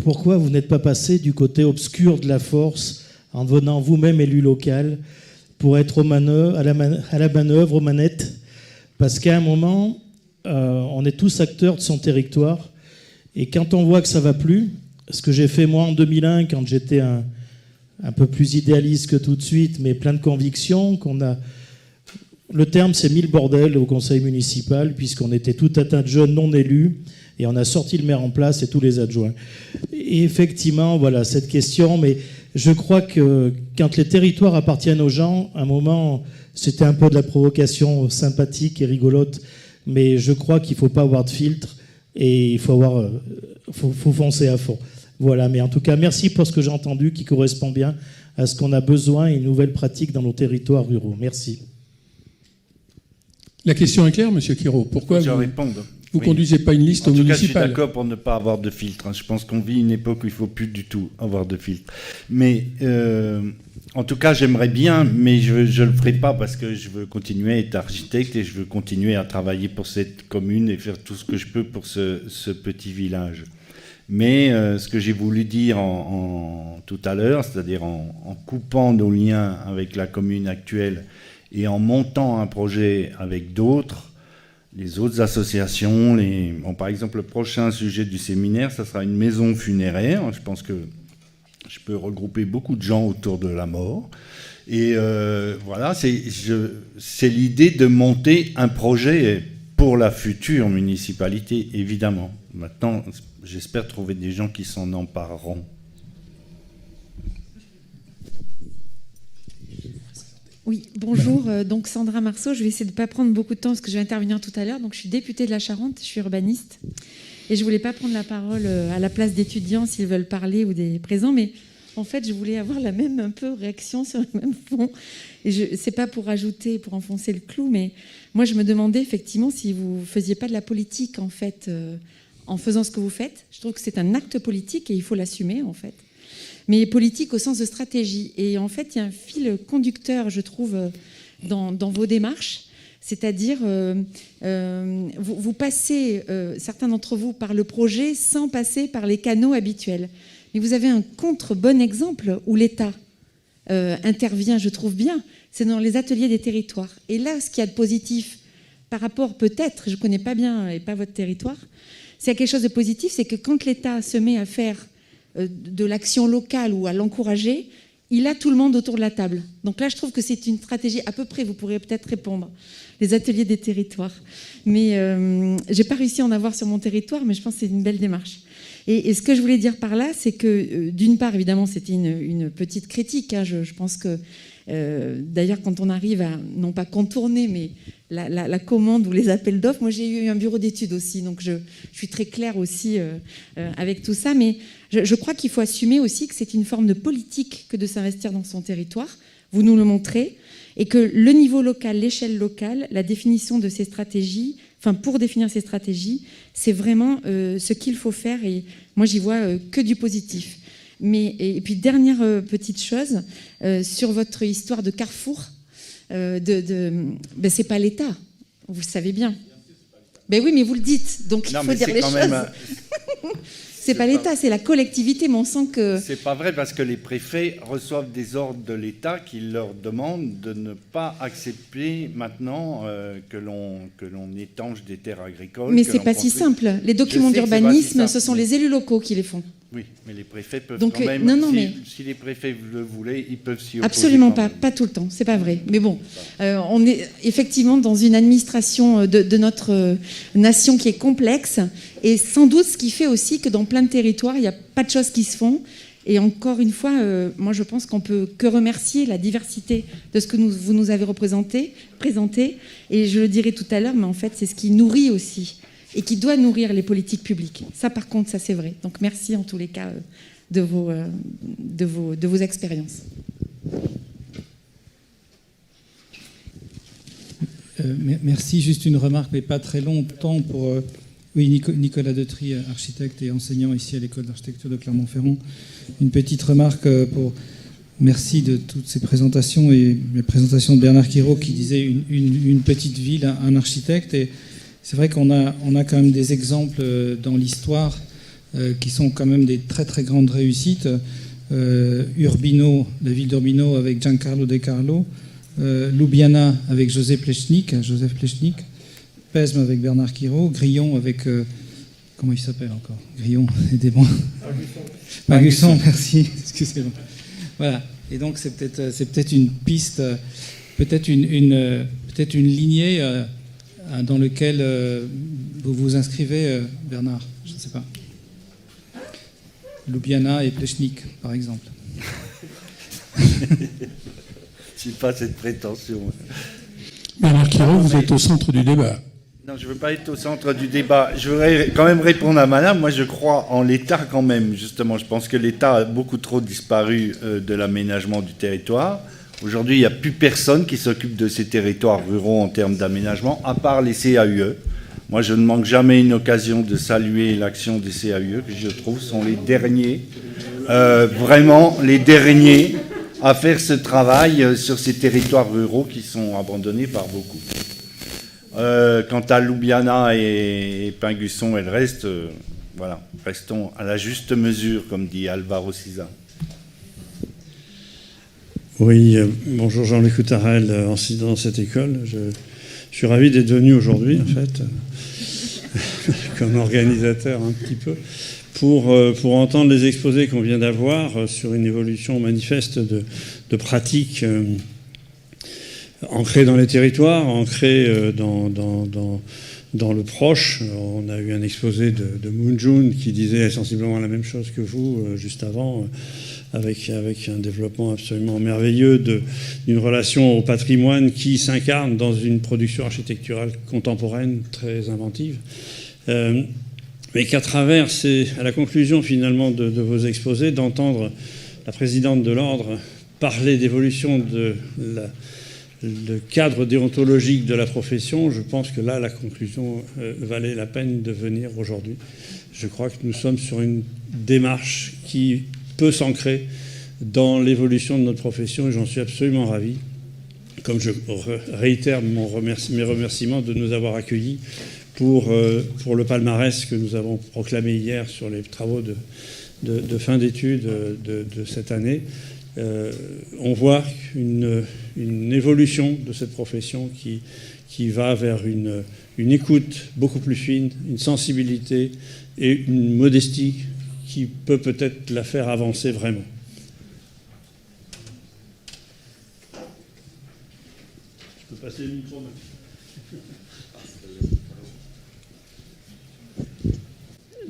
Speaker 8: Pourquoi vous n'êtes pas passé du côté obscur de la force en devenant vous-même élu local pour être à la manœuvre, aux manettes? Parce qu'à un moment, on est tous acteurs de son territoire, et quand on voit que ça ne va plus, ce que j'ai fait moi en 2001 quand j'étais un peu plus idéaliste que tout de suite, mais plein de convictions, le terme c'est mis le bordel au conseil municipal, puisqu'on était tout un tas de jeunes non élus, et on a sorti le maire en place et tous les adjoints. Et effectivement, voilà, cette question, mais je crois que quand les territoires appartiennent aux gens, à un moment, c'était un peu de la provocation sympathique et rigolote, mais je crois qu'il ne faut pas avoir de filtre, et il faut foncer à fond. Voilà, mais en tout cas, merci pour ce que j'ai entendu, qui correspond bien à ce qu'on a besoin et une nouvelle pratique dans nos territoires ruraux. Merci.
Speaker 7: La question est claire, monsieur Quirault. Pourquoi vous conduisez pas une liste au municipal?
Speaker 5: Je suis d'accord pour ne pas avoir de filtre. Je pense qu'on vit une époque où il ne faut plus du tout avoir de filtre. Mais en tout cas, j'aimerais bien, mais je ne le ferai pas parce que je veux continuer à être architecte et je veux continuer à travailler pour cette commune et faire tout ce que je peux pour ce petit village. Mais ce que j'ai voulu dire tout à l'heure, c'est-à-dire en coupant nos liens avec la commune actuelle et en montant un projet avec d'autres, les autres associations, par exemple, le prochain sujet du séminaire, ça sera une maison funéraire. Je pense que je peux regrouper beaucoup de gens autour de la mort. Et voilà, c'est l'idée de monter un projet pour la future municipalité, évidemment. Maintenant, j'espère trouver des gens qui s'en empareront.
Speaker 9: Oui, bonjour. Donc Sandra Marceau, je vais essayer de ne pas prendre beaucoup de temps parce que je vais intervenir tout à l'heure. Donc je suis députée de la Charente, je suis urbaniste. Et je ne voulais pas prendre la parole à la place d'étudiants s'ils veulent parler ou des présents, mais en fait, je voulais avoir la même un peu réaction sur le même fond. Et ce n'est pas pour ajouter, pour enfoncer le clou, mais moi, je me demandais effectivement si vous ne faisiez pas de la politique, en fait, en faisant ce que vous faites. Je trouve que c'est un acte politique et il faut l'assumer, en fait. Mais politique au sens de stratégie. Et en fait, il y a un fil conducteur, je trouve, dans vos démarches. C'est-à-dire, vous passez, certains d'entre vous, par le projet sans passer par les canaux habituels. Mais vous avez un contre-bon exemple où l'État intervient, je trouve bien, c'est dans les ateliers des territoires. Et là, ce qu'il y a de positif par rapport, peut-être, je ne connais pas bien et pas votre territoire, s'il y a quelque chose de positif, c'est que quand l'État se met à faire de l'action locale ou à l'encourager, il a tout le monde autour de la table. Donc là, je trouve que c'est une stratégie, à peu près, vous pourrez peut-être répondre, les ateliers des territoires. Mais je n'ai pas réussi à en avoir sur mon territoire, mais je pense que c'est une belle démarche. Et ce que je voulais dire par là, c'est que d'une part, évidemment, c'était une petite critique. Hein. Je pense que, d'ailleurs, quand on arrive à, non pas contourner, mais la commande ou les appels d'offres, moi j'ai eu un bureau d'études aussi, donc je suis très claire aussi avec tout ça. Mais je crois qu'il faut assumer aussi que c'est une forme de politique que de s'investir dans son territoire. Vous nous le montrez. Et que le niveau local, l'échelle locale, la définition de ces stratégies, enfin pour définir ces stratégies, c'est vraiment ce qu'il faut faire. Et moi, j'y vois que du positif. Et puis, dernière petite chose, sur votre histoire de carrefour, ben, c'est pas l'État, vous le savez bien. Ben oui, mais vous le dites, donc il faut dire les choses. C'est pas l'État, c'est la collectivité, mais on sent que...
Speaker 5: C'est pas vrai, parce que les préfets reçoivent des ordres de l'État qui leur demandent de ne pas accepter maintenant que l'on étanche des terres agricoles.
Speaker 9: Mais c'est pas si simple. Les documents d'urbanisme, ce sont les élus locaux qui les font.
Speaker 5: Oui, mais les préfets peuvent
Speaker 9: donc,
Speaker 5: quand même... Si les préfets le voulaient, ils peuvent s'y opposer.
Speaker 9: Absolument pas, pas tout le temps, c'est pas vrai. Mais bon, on est effectivement dans une administration de notre nation qui est complexe, et sans doute ce qui fait aussi que dans plein de territoires, il n'y a pas de choses qui se font. Et encore une fois, moi je pense qu'on peut que remercier la diversité de ce que vous nous avez présenté. Et je le dirai tout à l'heure, mais en fait c'est ce qui nourrit aussi et qui doit nourrir les politiques publiques. Ça, par contre, ça c'est vrai. Donc merci en tous les cas de vos expériences.
Speaker 10: Merci. Juste une remarque, mais pas très longtemps pour... Oui, Nicolas Detry, architecte et enseignant ici à l'école d'architecture de Clermont-Ferrand. Une petite remarque pour... Merci de toutes ces présentations et les présentations de Bernard Quirault qui disait une petite ville, un architecte. Et c'est vrai qu'on a quand même des exemples dans l'histoire qui sont quand même des très très grandes réussites. Urbino, la ville d'Urbino avec Giancarlo De Carlo, Ljubljana avec Joseph Plečnik, Pesme avec Bernard Quirault, Grillon avec... comment il s'appelle encore? Grillon, aidez-moi. Maguesson, merci, excusez-moi. Voilà, et donc c'est peut-être une piste, peut-être une lignée dans laquelle vous vous inscrivez, Bernard, je ne sais pas. Ljubljana et Plečnik, par exemple.
Speaker 5: Je n'ai pas cette prétention.
Speaker 7: Bernard Quirault, vous êtes au centre du débat.
Speaker 5: Non, je ne veux pas être au centre du débat. Je voudrais quand même répondre à madame. Moi, je crois en l'État quand même, justement. Je pense que l'État a beaucoup trop disparu de l'aménagement du territoire. Aujourd'hui, il n'y a plus personne qui s'occupe de ces territoires ruraux en termes d'aménagement, à part les CAUE. Moi, je ne manque jamais une occasion de saluer l'action des CAUE, que je trouve sont les derniers, vraiment les derniers à faire ce travail sur ces territoires ruraux qui sont abandonnés par beaucoup. Quant à Ljubljana et Pingusson et le reste, voilà, restons à la juste mesure, comme dit Alvaro Siza.
Speaker 11: Oui, bonjour Jean-Luc Outarel, enseignant dans cette école. Je suis ravi d'être venu aujourd'hui, en fait, comme organisateur un petit peu, pour entendre les exposés qu'on vient d'avoir sur une évolution manifeste de pratiques ancrées dans les territoires, ancrées dans le proche. On a eu un exposé de Moon Jun qui disait sensiblement la même chose que vous juste avant, avec un développement absolument merveilleux d'une relation au patrimoine qui s'incarne dans une production architecturale contemporaine très inventive. Mais qu'à travers, c'est à la conclusion finalement de vos exposés, d'entendre la présidente de l'Ordre parler d'évolution le cadre déontologique de la profession, je pense que là, la conclusion valait la peine de venir aujourd'hui. Je crois que nous sommes sur une démarche qui peut s'ancrer dans l'évolution de notre profession et j'en suis absolument ravi. Comme je réitère mes remerciements de nous avoir accueillis pour le palmarès que nous avons proclamé hier sur les travaux de fin d'études de cette année. On voit une évolution de cette profession qui va vers une écoute beaucoup plus fine, une sensibilité et une modestie qui peut-être la faire avancer vraiment. Je peux passer le micro maintenant.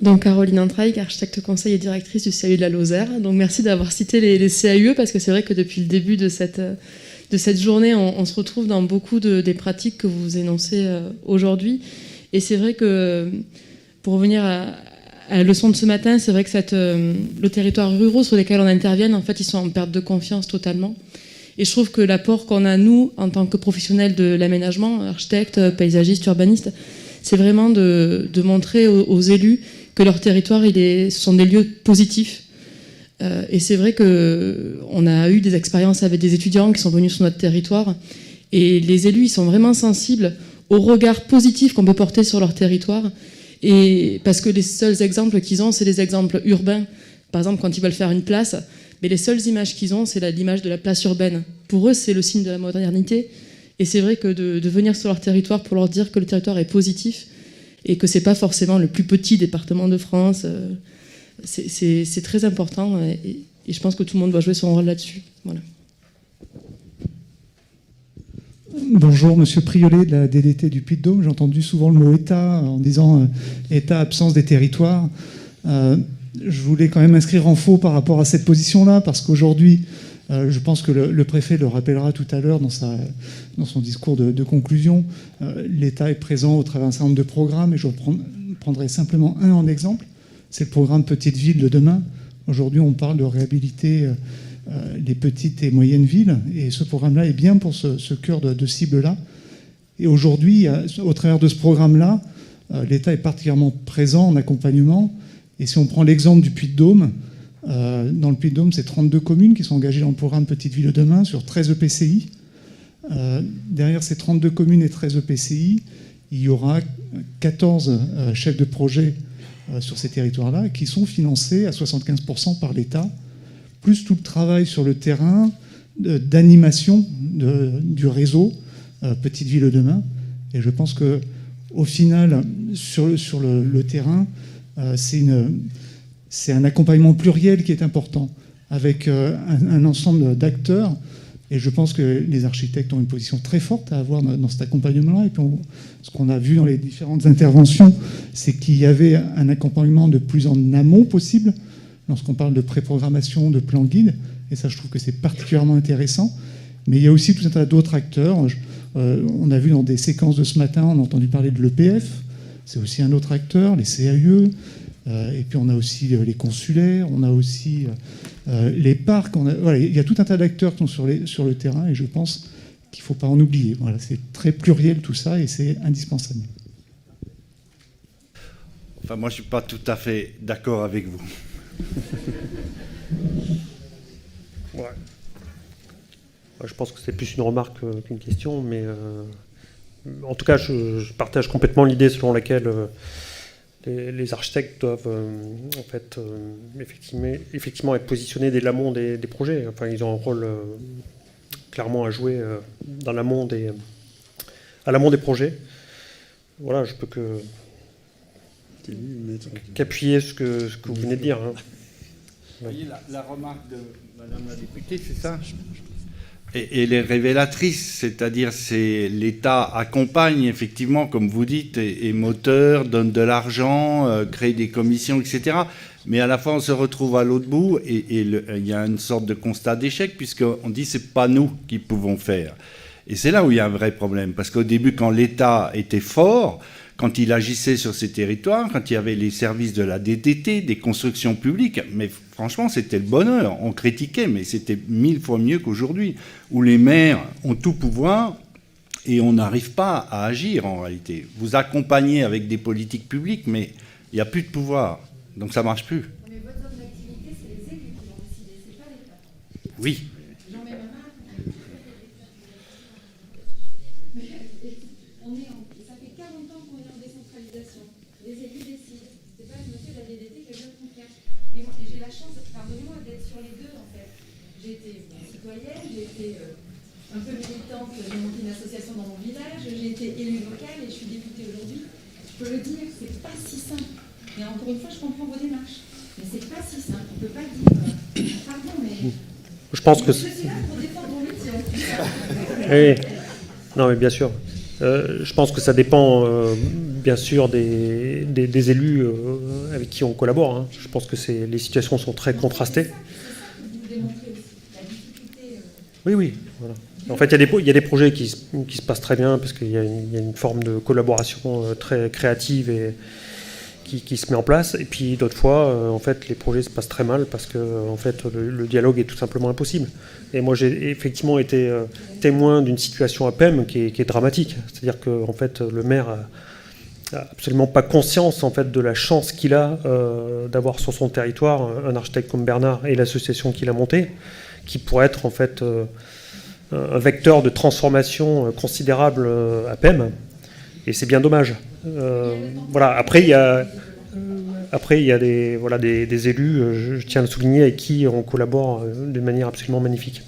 Speaker 12: Donc Caroline Entraille, architecte conseil et directrice du CAU de la Lozère. Donc merci d'avoir cité les CAUE, parce que c'est vrai que depuis le début de cette journée, on se retrouve dans beaucoup des pratiques que vous énoncez aujourd'hui. Et c'est vrai que, pour revenir à la leçon de ce matin, c'est vrai que le territoire ruraux sur lesquels on intervient, en fait, ils sont en perte de confiance totalement. Et je trouve que l'apport qu'on a, nous, en tant que professionnels de l'aménagement, architectes, paysagistes, urbanistes, c'est vraiment de montrer aux élus que leur territoire, ce sont des lieux positifs. Et c'est vrai qu'on a eu des expériences avec des étudiants qui sont venus sur notre territoire. Et les élus, ils sont vraiment sensibles au regard positif qu'on peut porter sur leur territoire. Et parce que les seuls exemples qu'ils ont, c'est des exemples urbains. Par exemple, quand ils veulent faire une place, mais les seules images qu'ils ont, c'est l'image de la place urbaine. Pour eux, c'est le signe de la modernité. Et c'est vrai que de venir sur leur territoire pour leur dire que le territoire est positif et que c'est pas forcément le plus petit département de France, c'est très important. Et je pense que tout le monde doit jouer son rôle là-dessus. Voilà.
Speaker 13: Bonjour, Monsieur Priolet de la DDT du Puy-de-Dôme. J'ai entendu souvent le mot État en disant État, absence des territoires. Je voulais quand même inscrire en faux par rapport à cette position-là, parce qu'aujourd'hui, je pense que le préfet le rappellera tout à l'heure dans son discours de conclusion, l'État est présent au travers d'un certain nombre de programmes, et je prendrai simplement un en exemple, c'est le programme Petites Villes de demain. Aujourd'hui, on parle de réhabiliter les petites et moyennes villes, et ce programme-là est bien pour ce cœur de cible-là. Et aujourd'hui, au travers de ce programme-là, l'État est particulièrement présent en accompagnement. Et si on prend l'exemple du Puy-de-Dôme, dans le Puy-de-Dôme, c'est 32 communes qui sont engagées dans le programme Petites Villes de demain sur 13 EPCI. Derrière ces 32 communes et 13 EPCI, il y aura 14 chefs de projet sur ces territoires-là qui sont financés à 75% par l'État, plus tout le travail sur le terrain d'animation du réseau Petites Villes de demain. Et je pense qu'au final, sur le terrain, c'est un accompagnement pluriel qui est important, avec un ensemble d'acteurs. Et je pense que les architectes ont une position très forte à avoir dans cet accompagnement-là. Et puis ce qu'on a vu dans les différentes interventions, c'est qu'il y avait un accompagnement de plus en amont possible, lorsqu'on parle de préprogrammation, de plan guide. Et ça, je trouve que c'est particulièrement intéressant. Mais il y a aussi tout un tas d'autres acteurs. On a vu dans des séquences de ce matin, on a entendu parler de l'EPF. C'est aussi un autre acteur, les CAUE. Et puis on a aussi les consulaires, on a aussi les parcs. Voilà, il y a tout un tas d'acteurs qui sont sur le terrain, et je pense qu'il ne faut pas en oublier. Voilà, c'est très pluriel tout ça, et c'est indispensable.
Speaker 5: Enfin, moi, je ne suis pas tout à fait d'accord avec vous.
Speaker 14: Ouais. Je pense que c'est plus une remarque qu'une question, mais en tout cas, je partage complètement l'idée selon laquelle les architectes doivent en fait, effectivement être positionnés dès l'amont des projets. Enfin, ils ont un rôle clairement à jouer dans l'amont à l'amont des projets. Voilà, je peux qu'appuyer ce que vous venez de dire. Hein.
Speaker 5: Vous voyez la remarque de Madame la députée, c'est ça ? Et elle est révélatrice, c'est-à-dire c'est l'État accompagne effectivement, comme vous dites, est moteur, donne de l'argent, crée des commissions, etc. Mais à la fois on se retrouve à l'autre bout et il y a une sorte de constat d'échec, puisqu'on dit c'est pas nous qui pouvons faire. Et c'est là où il y a un vrai problème, parce qu'au début, quand l'État était fort, quand il agissait sur ces territoires, quand il y avait les services de la DDT, des constructions publiques, mais franchement, c'était le bonheur. On critiquait, mais c'était 1000 fois mieux qu'aujourd'hui, où les maires ont tout pouvoir et on n'arrive pas à agir en réalité. Vous accompagnez avec des politiques publiques, mais il n'y a plus de pouvoir, donc ça ne marche plus.
Speaker 15: Mais votre zone d'activité, c'est les élus qui vont décider, c'est pas l'État.
Speaker 5: Oui.
Speaker 15: Ça fait 40 ans qu'on est en décentralisation. Les élus décident. C'est pas le monsieur de la DDT qui a bien confiance. Et j'ai la chance, pardonnez-moi, d'être sur les deux en fait. J'ai été citoyenne, j'ai été un peu militante, j'ai monté une association dans mon village, j'ai été élue locale et je suis députée aujourd'hui. Je peux le dire, c'est pas si simple. Et encore une fois, je comprends vos démarches. Mais c'est pas si simple. On peut pas dire pardon, mais.
Speaker 14: Je pense que.
Speaker 15: Je suis là pour défendre mon métier.
Speaker 14: Oui. Non, mais bien sûr. Je pense que ça dépend bien sûr des élus avec qui on collabore. Hein. Je pense que les situations sont très contrastées. Oui, voilà. En fait, il y a des projets qui se passent très bien parce qu'il y a une forme de collaboration très créative et qui se met en place. Et puis d'autres fois, en fait, les projets se passent très mal parce que en fait, le dialogue est tout simplement impossible. Et moi, j'ai effectivement été témoin d'une situation à PEM qui est dramatique. C'est-à-dire que en fait, le maire a absolument pas conscience en fait de la chance qu'il a d'avoir sur son territoire un architecte comme Bernard et l'association qu'il a montée, qui pourrait être en fait un vecteur de transformation considérable à PEM, et c'est bien dommage. Voilà. Après, il y a des élus, je tiens à le souligner, avec qui on collabore d'une manière absolument magnifique.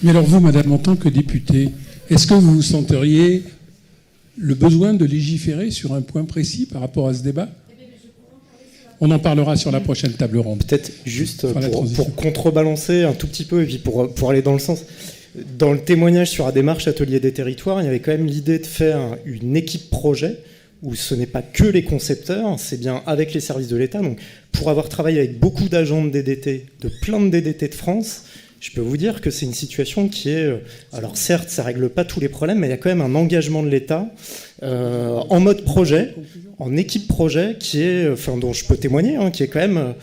Speaker 7: Mais alors vous, madame, en tant que députée, est-ce que vous senteriez le besoin de légiférer sur un point précis par rapport à ce débat ? On en parlera sur la prochaine table ronde.
Speaker 3: Peut-être juste pour contrebalancer un tout petit peu, et puis pour aller dans le sens... Dans le témoignage sur la démarche Atelier des territoires, il y avait quand même l'idée de faire une équipe projet où ce n'est pas que les concepteurs, c'est bien avec les services de l'État. Donc, pour avoir travaillé avec beaucoup d'agents de DDT, de plein de DDT de France, je peux vous dire que c'est une situation qui est... alors certes, ça ne règle pas tous les problèmes, mais il y a quand même un engagement de l'État en mode projet, en équipe projet, qui est, dont je peux témoigner, hein, qui est quand même...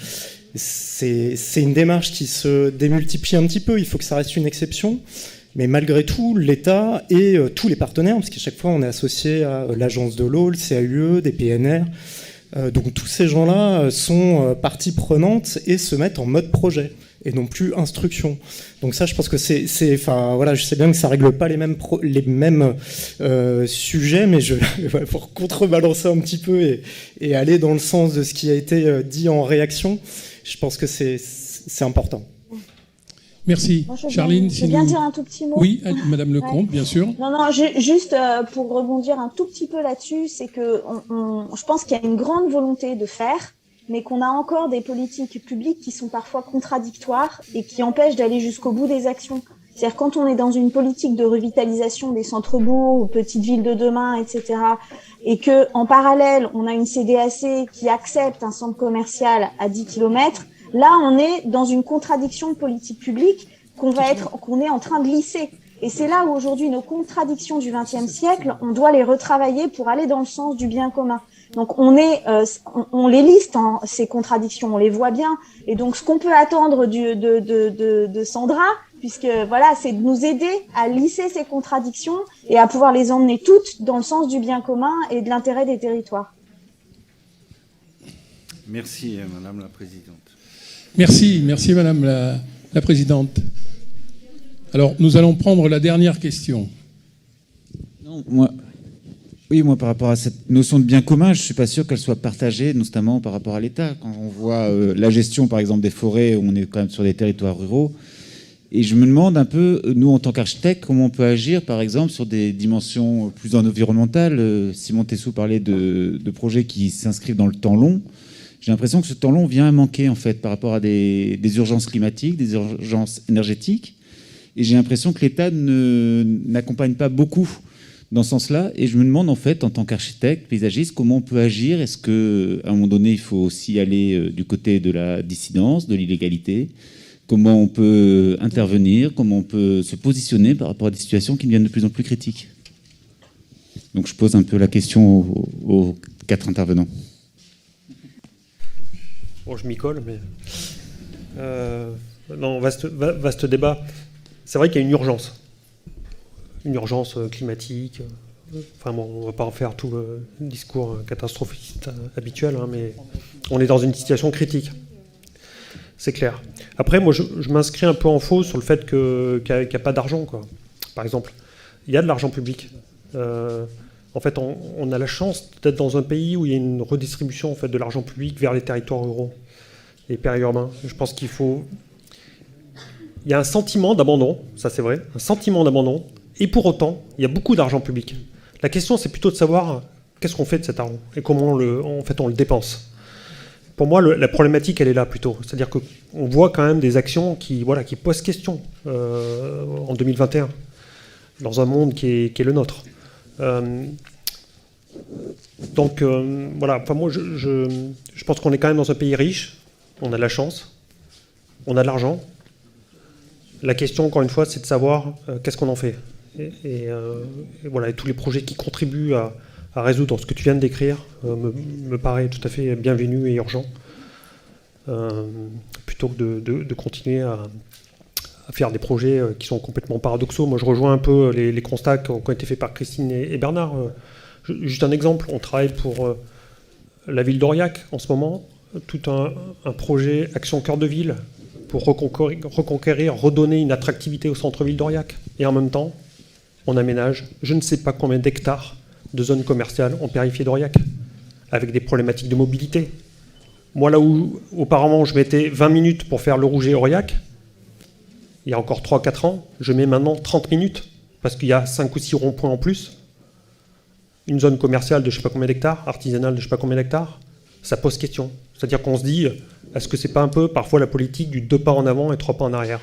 Speaker 3: C'est une démarche qui se démultiplie un petit peu, il faut que ça reste une exception, mais malgré tout, l'État et tous les partenaires, parce qu'à chaque fois on est associé à l'agence de l'eau, le CAUE, des PNR, donc tous ces gens-là sont partie prenante et se mettent en mode projet, et non plus instruction. Donc ça, je pense que voilà, je sais bien que ça règle pas les mêmes sujets, mais pour contrebalancer un petit peu et aller dans le sens de ce qui a été dit en réaction, je pense que c'est important.
Speaker 7: Merci. Charline,
Speaker 2: je veux bien dire un tout petit mot.
Speaker 7: Oui, Madame Lecomte, bien sûr.
Speaker 2: Non, juste pour rebondir un tout petit peu là-dessus, c'est que je pense qu'il y a une grande volonté de faire, mais qu'on a encore des politiques publiques qui sont parfois contradictoires et qui empêchent d'aller jusqu'au bout des actions. C'est-à-dire quand on est dans une politique de revitalisation des centres-bourgs ou petites villes de demain, etc., et que en parallèle, on a une CDAC qui accepte un centre commercial à 10 km, là, on est dans une contradiction de politique publique qu'on est en train de lisser. Et c'est là où aujourd'hui nos contradictions du XXe siècle, on doit les retravailler pour aller dans le sens du bien commun. Donc on les liste, ces contradictions, on les voit bien. Et donc ce qu'on peut attendre de Sandra, puisque voilà, c'est de nous aider à lisser ces contradictions et à pouvoir les emmener toutes dans le sens du bien commun et de l'intérêt des territoires.
Speaker 5: Merci, Madame la Présidente.
Speaker 7: Merci Madame la Présidente. Alors, nous allons prendre la dernière question.
Speaker 16: Non, moi, par rapport à cette notion de bien commun, je ne suis pas sûr qu'elle soit partagée, notamment par rapport à l'État. Quand on voit la gestion, par exemple, des forêts, où on est quand même sur des territoires ruraux, et je me demande un peu, nous, en tant qu'architectes, comment on peut agir, par exemple, sur des dimensions plus environnementales. Simon Tessou parlait de projets qui s'inscrivent dans le temps long. J'ai l'impression que ce temps long vient à manquer, en fait, par rapport à des urgences climatiques, des urgences énergétiques. Et j'ai l'impression que l'État n'accompagne pas beaucoup dans ce sens-là. Et je me demande, en fait, en tant qu'architecte, paysagiste, comment on peut agir. Est-ce qu'à un moment donné, il faut aussi aller du côté de la dissidence, de l'illégalité? Comment on peut intervenir? Comment on peut se positionner par rapport à des situations qui deviennent de plus en plus critiques? Donc je pose un peu la question aux 4 intervenants.
Speaker 14: Bon, je m'y colle, mais... non, vaste débat. C'est vrai qu'il y a une urgence climatique. Enfin bon, on ne va pas en faire tout le discours catastrophiste habituel, hein, mais on est dans une situation critique. C'est clair. Après, moi, je m'inscris un peu en faux sur le fait qu'il n'y a pas d'argent, quoi. Par exemple, il y a de l'argent public. En fait, on a la chance d'être dans un pays où il y a une redistribution en fait, de l'argent public vers les territoires ruraux et périurbains. Je pense qu'il faut... Il y a un sentiment d'abandon, ça c'est vrai, un sentiment d'abandon, et pour autant, il y a beaucoup d'argent public. La question, c'est plutôt de savoir qu'est-ce qu'on fait de cet argent et comment on le dépense. Pour moi, la problématique, elle est là plutôt. C'est-à-dire qu'on voit quand même des actions qui posent question en 2021, dans un monde qui est le nôtre. Donc voilà, enfin, moi je pense qu'on est quand même dans un pays riche, on a de la chance, on a de l'argent. La question, encore une fois, c'est de savoir qu'est-ce qu'on en fait. Et voilà, et tous les projets qui contribuent à résoudre ce que tu viens de décrire me paraît tout à fait bienvenu et urgent, plutôt que de continuer à faire des projets qui sont complètement paradoxaux. Moi, je rejoins un peu les constats qui ont été faits par Christine et Bernard. Juste un exemple, on travaille pour la ville d'Aurillac en ce moment, tout un projet Action Cœur de Ville pour reconquérir, redonner une attractivité au centre-ville d'Aurillac. Et en même temps, on aménage je ne sais pas combien d'hectares de zones commerciales en périphérie d'Aurillac, avec des problématiques de mobilité. Moi, là où auparavant je mettais 20 minutes pour faire le Rouget-Aurillac, il y a encore 3-4 ans, je mets maintenant 30 minutes, parce qu'il y a 5 ou 6 ronds-points en plus. Une zone commerciale de je ne sais pas combien d'hectares, artisanale de je ne sais pas combien d'hectares, ça pose question. C'est-à-dire qu'on se dit, est-ce que c'est pas un peu parfois la politique du 2 pas en avant et 3 pas en arrière ?